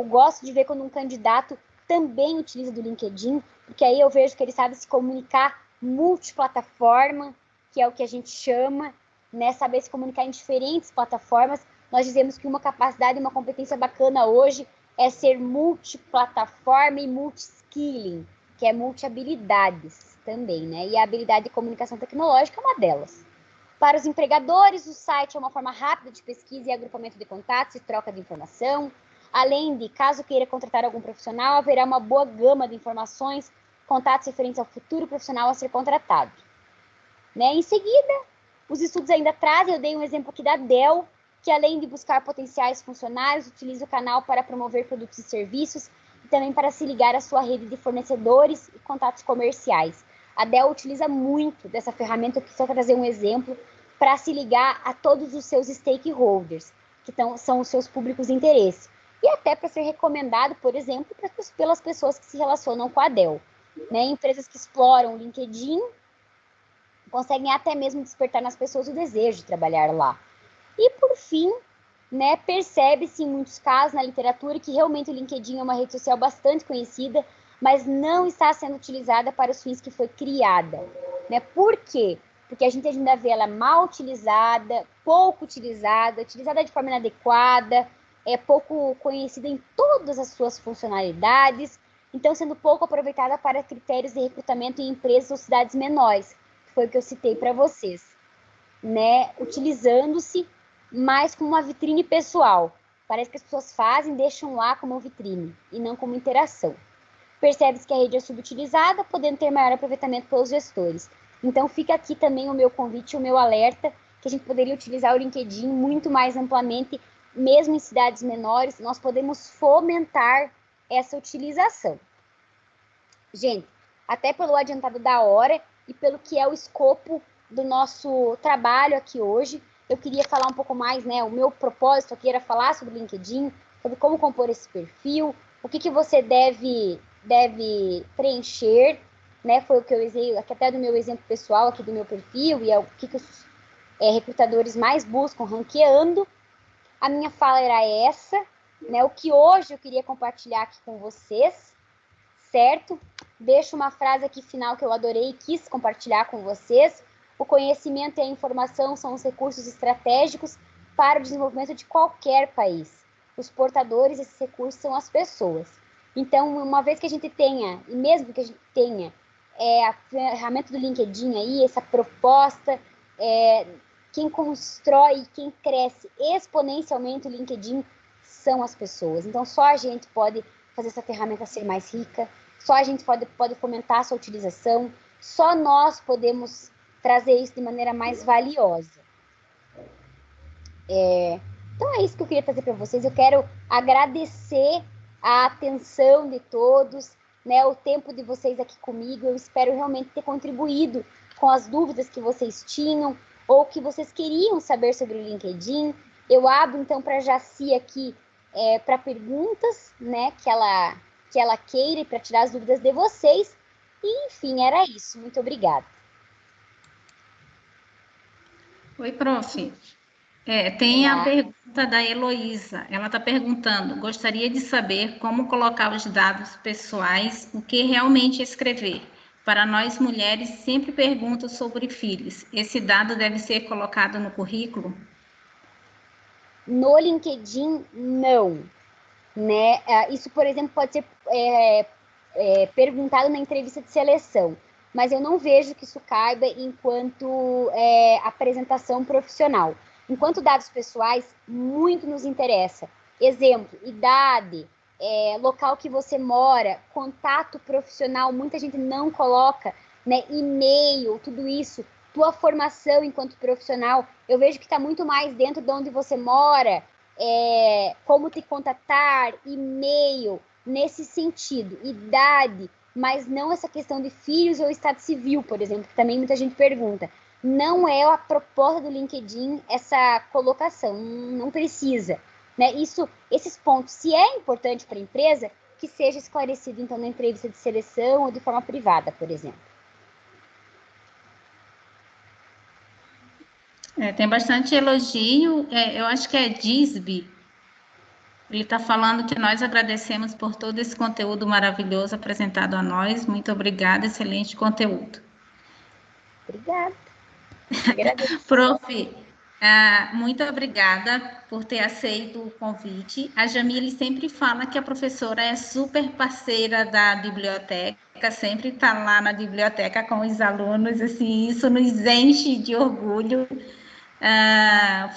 gosto de ver quando um candidato também utiliza do LinkedIn, porque aí eu vejo que ele sabe se comunicar multiplataforma, que é o que a gente chama, né? Saber se comunicar em diferentes plataformas. Nós dizemos que uma capacidade e uma competência bacana hoje é ser multiplataforma e multiskilling, que é multi-habilidades também, né? E a habilidade de comunicação tecnológica é uma delas. Para os empregadores, o site é uma forma rápida de pesquisa e agrupamento de contatos e troca de informação. Além de, caso queira contratar algum profissional, haverá uma boa gama de informações, contatos referentes ao futuro profissional a ser contratado. Né? Em seguida, os estudos ainda trazem, eu dei um exemplo aqui da Dell, que além de buscar potenciais funcionários, utiliza o canal para promover produtos e serviços e também para se ligar à sua rede de fornecedores e contatos comerciais. A Dell utiliza muito dessa ferramenta, eu quis só trazer um exemplo, para se ligar a todos os seus stakeholders, que são os seus públicos de interesse. E até para ser recomendado, por exemplo, pelas pessoas que se relacionam com a Dell. Né? Empresas que exploram o LinkedIn conseguem até mesmo despertar nas pessoas o desejo de trabalhar lá. E, por fim, né, percebe-se em muitos casos na literatura que realmente o LinkedIn é uma rede social bastante conhecida, mas não está sendo utilizada para os fins que foi criada. Né? Por quê? Porque a gente ainda vê ela mal utilizada, pouco utilizada, utilizada de forma inadequada, pouco conhecida em todas as suas funcionalidades, então sendo pouco aproveitada para critérios de recrutamento em empresas ou cidades menores, que foi o que eu citei para vocês. Né? Utilizando-se mais como uma vitrine pessoal. Parece que as pessoas fazem e deixam lá como vitrine, e não como interação. Percebe-se que a rede é subutilizada, podendo ter maior aproveitamento pelos gestores. Então, fica aqui também o meu convite, o meu alerta, que a gente poderia utilizar o LinkedIn muito mais amplamente, mesmo em cidades menores, nós podemos fomentar essa utilização. Gente, até pelo adiantado da hora e pelo que é o escopo do nosso trabalho aqui hoje, eu queria falar um pouco mais, né? O meu propósito aqui era falar sobre o LinkedIn, sobre como compor esse perfil, o que você deve preencher, né? Foi o que eu usei aqui até do meu exemplo pessoal, aqui do meu perfil, e é o que os recrutadores mais buscam ranqueando. A minha fala era essa, né? O que hoje eu queria compartilhar aqui com vocês, certo? Deixo uma frase aqui final que eu adorei e quis compartilhar com vocês. O conhecimento e a informação são os recursos estratégicos para o desenvolvimento de qualquer país. Os portadores desses recursos são as pessoas. Então, uma vez que a gente tenha, e mesmo que a gente tenha a ferramenta do LinkedIn aí, essa proposta, quem constrói, quem cresce exponencialmente o LinkedIn são as pessoas. Então, só a gente pode fazer essa ferramenta ser mais rica, só a gente pode fomentar a sua utilização, só nós podemos trazer isso de maneira mais valiosa. Então é isso que eu queria trazer para vocês. Eu quero agradecer a atenção de todos, né, o tempo de vocês aqui comigo. Eu espero realmente ter contribuído com as dúvidas que vocês tinham ou que vocês queriam saber sobre o LinkedIn. Eu abro então para a Jaci aqui para perguntas, né, que ela queira, para tirar as dúvidas de vocês. E, enfim, era isso. Muito obrigada. Oi, prof. Tem a pergunta da Heloísa. Ela está perguntando: gostaria de saber como colocar os dados pessoais, o que realmente escrever. Para nós mulheres, sempre perguntam sobre filhos. Esse dado deve ser colocado no currículo? No LinkedIn, não. Né? Isso, por exemplo, pode ser perguntado na entrevista de seleção, mas eu não vejo que isso caiba enquanto apresentação profissional. Enquanto dados pessoais, muito nos interessa. Exemplo, idade, local que você mora, contato profissional, muita gente não coloca, né? E-mail, tudo isso, tua formação enquanto profissional, eu vejo que está muito mais dentro de onde você mora, como te contatar, e-mail, nesse sentido, idade, mas não essa questão de filhos ou estado civil, por exemplo, que também muita gente pergunta. Não é a proposta do LinkedIn essa colocação, não precisa. Né? Esses pontos, se é importante para a empresa, que seja esclarecido, então, na entrevista de seleção ou de forma privada, por exemplo. Tem bastante elogio, eu acho que é Disby. Ele está falando que nós agradecemos por todo esse conteúdo maravilhoso apresentado a nós. Muito obrigada, excelente conteúdo. Obrigada. Agradeço. Prof, muito obrigada por ter aceito o convite. A Jamile sempre fala que a professora é super parceira da biblioteca, sempre está lá na biblioteca com os alunos, assim, isso nos enche de orgulho.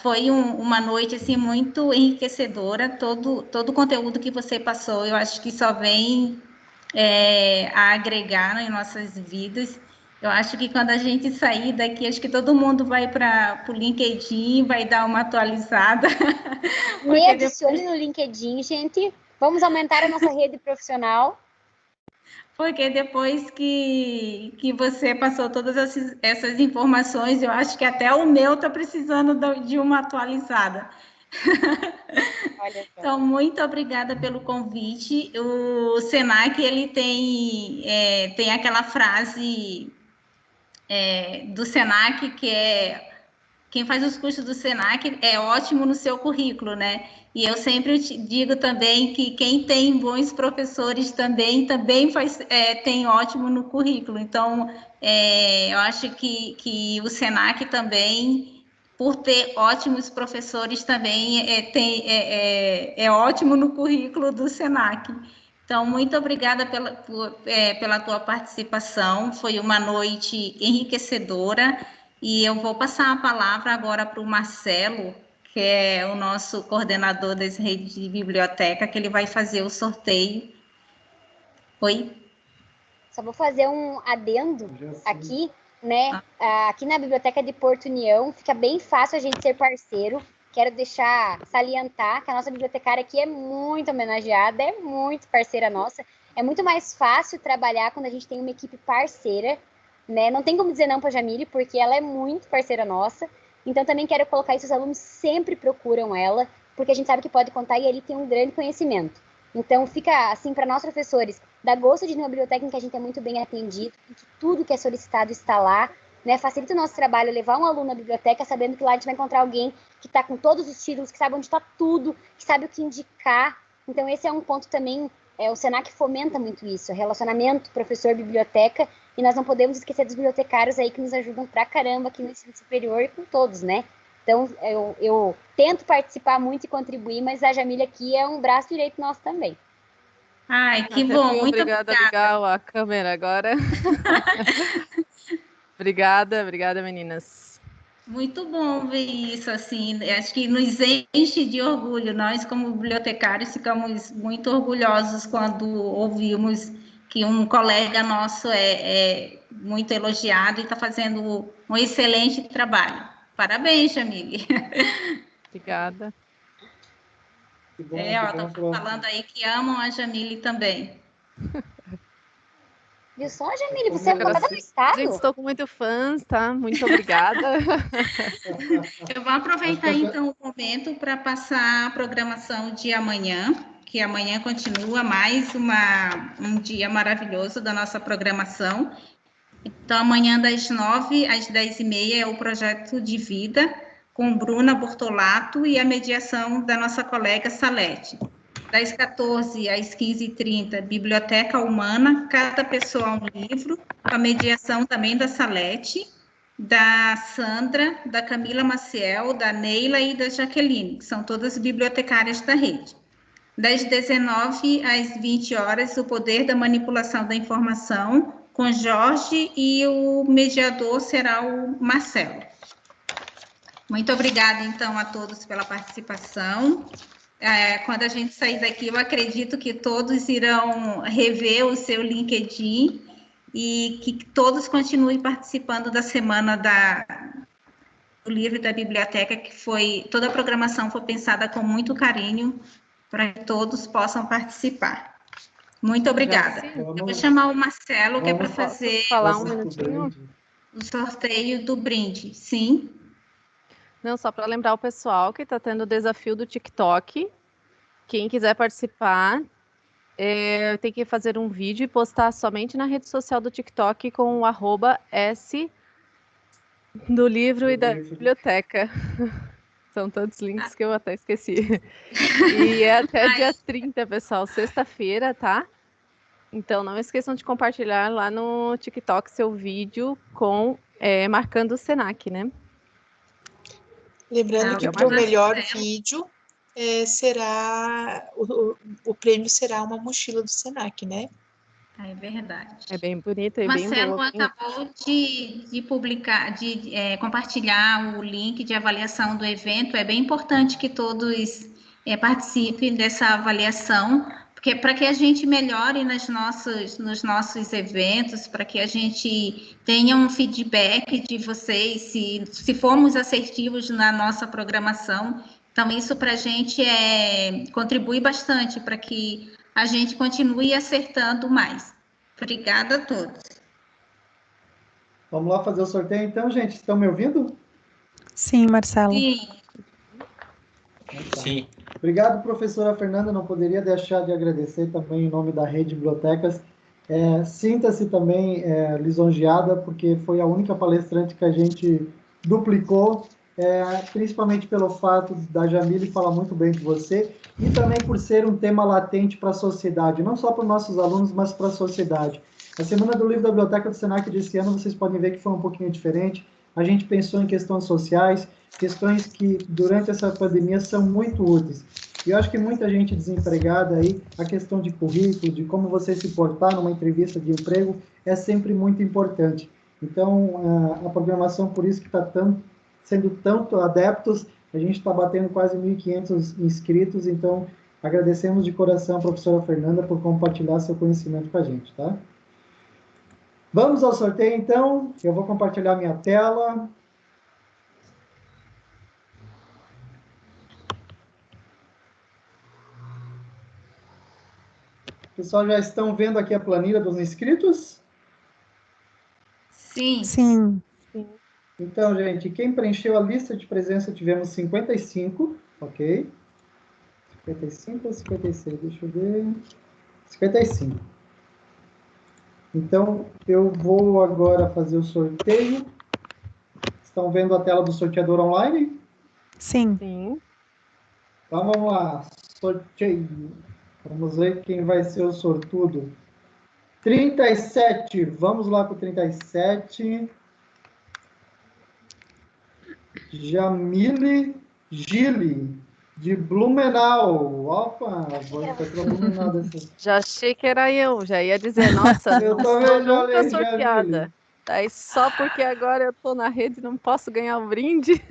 Foi uma noite assim muito enriquecedora. Todo o conteúdo que você passou, eu acho que só vem a agregar nas nossas vidas. Eu acho que quando a gente sair daqui, acho que todo mundo vai para o LinkedIn, vai dar uma atualizada. Me adicione no LinkedIn, gente. Vamos aumentar a nossa rede profissional. Porque depois que você passou todas essas informações, eu acho que até o meu está precisando de uma atualizada. Então, muito obrigada pelo convite. O Senac, ele tem aquela frase do Senac que quem faz os cursos do Senac é ótimo no seu currículo, né? E eu sempre digo também que quem tem bons professores também tem ótimo no currículo. Então, eu acho que o Senac também, por ter ótimos professores, também é ótimo no currículo do Senac. Então, muito obrigada pela tua participação. Foi uma noite enriquecedora. E eu vou passar a palavra agora para o Marcelo, que é o nosso coordenador das redes de biblioteca, que ele vai fazer o sorteio. Oi? Só vou fazer um adendo aqui, né? Aqui na Biblioteca de Porto União, fica bem fácil a gente ser parceiro. Quero salientar que a nossa bibliotecária aqui é muito homenageada, é muito parceira nossa. É muito mais fácil trabalhar quando a gente tem uma equipe parceira, né? Não tem como dizer não para a Jamile, porque ela é muito parceira nossa. Então, também quero colocar isso, os alunos sempre procuram ela, porque a gente sabe que pode contar e ele tem um grande conhecimento. Então, fica assim, para nós professores, dá gosto de ir numa biblioteca em que a gente é muito bem atendido, em que tudo que é solicitado está lá, né? Facilita o nosso trabalho levar um aluno à biblioteca sabendo que lá a gente vai encontrar alguém que está com todos os títulos, que sabe onde está tudo, que sabe o que indicar. Então, esse é um ponto também, o Senac fomenta muito isso, relacionamento professor-biblioteca, e nós não podemos esquecer dos bibliotecários aí que nos ajudam pra caramba aqui no ensino superior e com todos, né? Então, eu tento participar muito e contribuir, mas a Jamile aqui é um braço direito nosso também. Ai, que bom, muito obrigada. Obrigada a ligar a câmera agora. Obrigada, meninas. Muito bom ver isso, assim, acho que nos enche de orgulho. Nós, como bibliotecários, ficamos muito orgulhosos quando ouvimos que um colega nosso é muito elogiado e está fazendo um excelente trabalho. Parabéns, Jamile. Obrigada. Ela está falando aí que amam a Jamile também. Viu só, Jamile? Você é contada no estado? Gente, estou com muito fãs, tá? Muito obrigada. Eu vou aproveitar, então, o momento para passar a programação de amanhã, que amanhã continua mais um dia maravilhoso da nossa programação. Então, amanhã, das 9 às 10h30, é o Projeto de Vida, com Bruna Bortolato e a mediação da nossa colega Salete. Das 14 às 15h30, Biblioteca Humana, Cada Pessoa um Livro, com a mediação também da Salete, da Sandra, da Camila Maciel, da Neila e da Jaqueline, que são todas bibliotecárias da rede. Das 19 às 20 horas, O Poder da Manipulação da Informação, com Jorge, e o mediador será o Marcelo. Muito obrigada, então, a todos pela participação. Quando a gente sair daqui, eu acredito que todos irão rever o seu LinkedIn e que todos continuem participando da semana do livro e da biblioteca, que toda a programação foi pensada com muito carinho para que todos possam participar. Muito obrigada. Eu vou chamar o Marcelo, que é para fazer o sorteio do brinde. Sim. Não, só para lembrar o pessoal que está tendo o desafio do TikTok. Quem quiser participar, tem que fazer um vídeo e postar somente na rede social do TikTok com o @S do livro e da biblioteca. São tantos links que eu até esqueci. E é até dia 30, pessoal, sexta-feira, tá? Então, não esqueçam de compartilhar lá no TikTok seu vídeo marcando o Senac, né? Lembrando que para o melhor vídeo o prêmio será uma mochila do Senac, né? É verdade. É bem bonita e Marcelo bem boa. Marcelo acabou de publicar, de compartilhar o link de avaliação do evento. É bem importante que todos participem dessa avaliação, porque para que a gente melhore nos nossos eventos, para que a gente tenha um feedback de vocês, se formos assertivos na nossa programação. Então, isso para a gente contribui bastante para que a gente continue acertando mais. Obrigada a todos. Vamos lá fazer o sorteio, então, gente. Estão me ouvindo? Sim, Marcelo. Sim. Sim. Obrigado, professora Fernanda. Não poderia deixar de agradecer também em nome da Rede Bibliotecas. Sinta-se também lisonjeada, porque foi a única palestrante que a gente duplicou, principalmente pelo fato da Jamile falar muito bem de você e também por ser um tema latente para a sociedade, não só para os nossos alunos, mas para a sociedade. A Semana do Livro da Biblioteca do Senac desse ano, vocês podem ver que foi um pouquinho diferente. A gente pensou em questões sociais, questões que durante essa pandemia são muito úteis. E eu acho que muita gente desempregada aí, a questão de currículo, de como você se portar numa entrevista de emprego, é sempre muito importante. Então, a programação, por isso que está sendo tanto adeptos, a gente está batendo quase 1.500 inscritos, então agradecemos de coração a professora Fernanda por compartilhar seu conhecimento com a gente, tá? Vamos ao sorteio, então. Eu vou compartilhar minha tela. Pessoal, já estão vendo aqui a planilha dos inscritos? Sim. Sim. Então, gente, quem preencheu a lista de presença, tivemos 55, ok? 55 ou 56? Deixa eu ver. 55. Então, eu vou agora fazer o sorteio. Estão vendo a tela do sorteador online? Sim. Sim. Então, vamos lá. Sorteio. Vamos ver quem vai ser o sortudo. 37. Vamos lá para o 37. Jamile Gili, de Blumenau. Opa, vou ir para Blumenau desse. Já achei que era eu, já ia dizer, nossa, Eu não também sou já nunca li, já sorteada. vi. Daí só porque agora eu tô na rede não posso ganhar o brinde.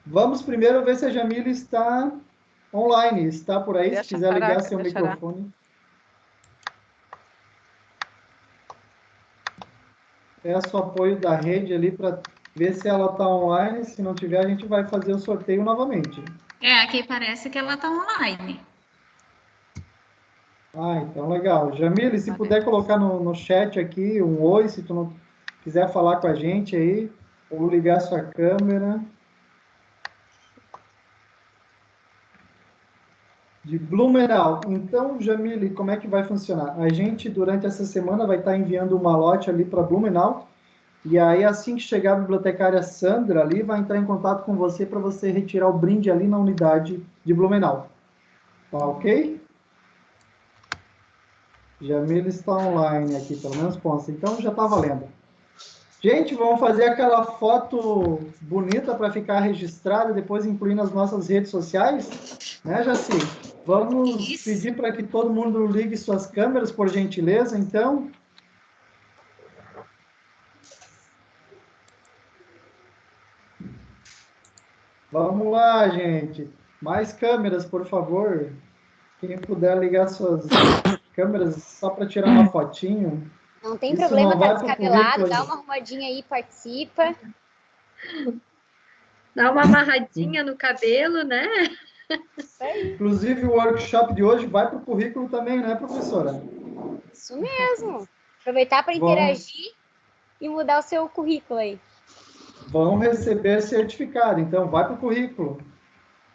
Vamos primeiro ver se a Jamile está online. Está por aí, se quiser ligar seu microfone. Peço o apoio da rede ali para ver se ela está online. Se não tiver, a gente vai fazer o sorteio novamente. Aqui parece que ela está online. Ah, então legal. Jamile, se puder colocar no chat aqui um oi, se tu não quiser falar com a gente aí, ou ligar sua câmera. De Blumenau. Então, Jamile, como é que vai funcionar? A gente, durante essa semana, vai estar enviando uma lote ali para Blumenau. E aí, assim que chegar a bibliotecária Sandra ali, vai entrar em contato com você para você retirar o brinde ali na unidade de Blumenau. Tá ok? Jamila está online aqui, pelo menos consta. Então já está valendo. Gente, vamos fazer aquela foto bonita para ficar registrada, depois incluir nas nossas redes sociais, né, Jaci? Vamos pedir para que todo mundo ligue suas câmeras, por gentileza, então. Vamos lá, gente. Mais câmeras, por favor. Quem puder ligar suas câmeras só para tirar uma fotinho. Não tem Isso problema, não tá vai pro descabelado, currículo. dá uma arrumadinha aí, participa. Dá uma amarradinha no cabelo, né? Isso aí. Inclusive, o workshop de hoje vai para o currículo também, né, professora? Isso mesmo. Aproveitar para Vão- interagir e mudar o seu currículo aí. Vão receber certificado, então vai para o currículo.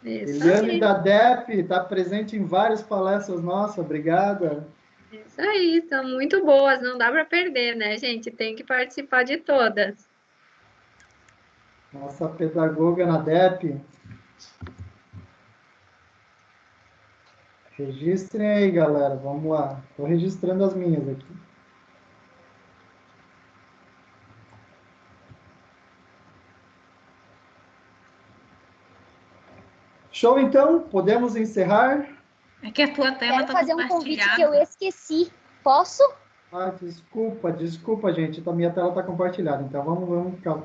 Isso Eliane aí. da DEP está presente em várias palestras nossas, obrigada. Isso aí, são muito boas, não dá para perder, né, gente? Tem que participar de todas. Nossa pedagoga na DEP. Registrem aí, galera, vamos lá. Estou registrando as minhas aqui. Show, então, podemos encerrar? É que a tua tela Quero está fazer um convite que eu compartilhada. esqueci. Posso? Ah, desculpa, gente, a minha tela está compartilhada, então vamos ficar...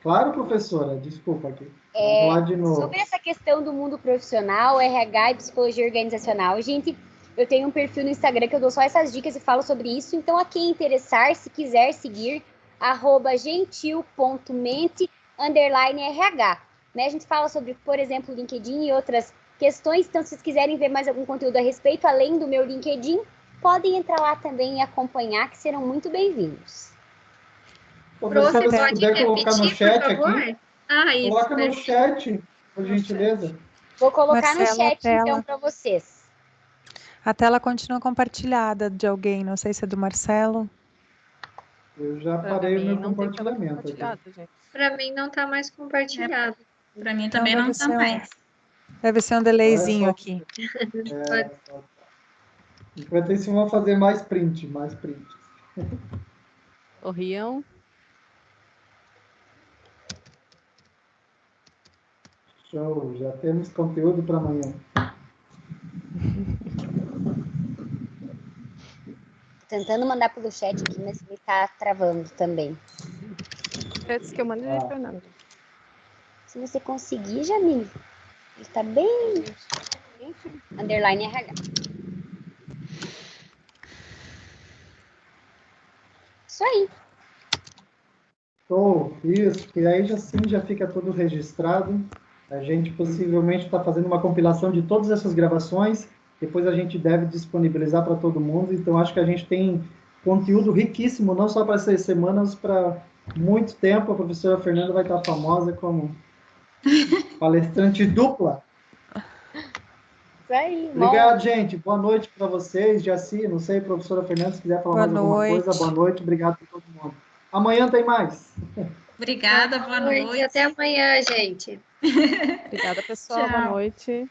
Claro, professora, desculpa aqui. Vamos lá de novo. Sobre essa questão do mundo profissional, RH e psicologia organizacional, gente, eu tenho um perfil no Instagram que eu dou só essas dicas e falo sobre isso. Então, a quem interessar, se quiser seguir, @gentil.mente_RH. Né? A gente fala sobre, por exemplo, LinkedIn e outras questões. Então, se vocês quiserem ver mais algum conteúdo a respeito, além do meu LinkedIn, podem entrar lá também e acompanhar, que serão muito bem-vindos. Professora, Prof, se pode puder colocar no repetir, chat por favor? aqui, Ah, isso. coloca no chat, por gentileza. Vou colocar Marcela, no chat, a tela. então, para vocês. A tela continua compartilhada de alguém, não sei se é do Marcelo. Eu já Pra parei o mim, meu não tem tela compartilhamento aqui. compartilhada, gente. Para mim não está mais compartilhado. Para mim Então também não deve está ser mais. Deve ser um delayzinho só- aqui. Enquanto isso, vamos fazer mais print. O Rião. Show, já temos conteúdo para amanhã. Tô tentando mandar pelo chat aqui, mas ele tá travando também. Antes que eu mande, Ah. Fernando. Se você conseguir, Jamile, ele tá bem... Underline RH. Isso aí. Show, isso, que aí já fica tudo registrado. A gente possivelmente está fazendo uma compilação de todas essas gravações. Depois a gente deve disponibilizar para todo mundo. Então, acho que a gente tem conteúdo riquíssimo, não só para essas semanas, para muito tempo. A professora Fernanda vai estar famosa como palestrante dupla. Isso aí. Obrigado, gente. Boa noite para vocês. Jaci, não sei, professora Fernanda, se quiser falar Boa mais alguma noite. coisa. Boa noite. Obrigado por todo mundo. Amanhã tem mais. Obrigada, boa noite. Até amanhã, gente. Obrigada, pessoal. Boa Tchau. noite.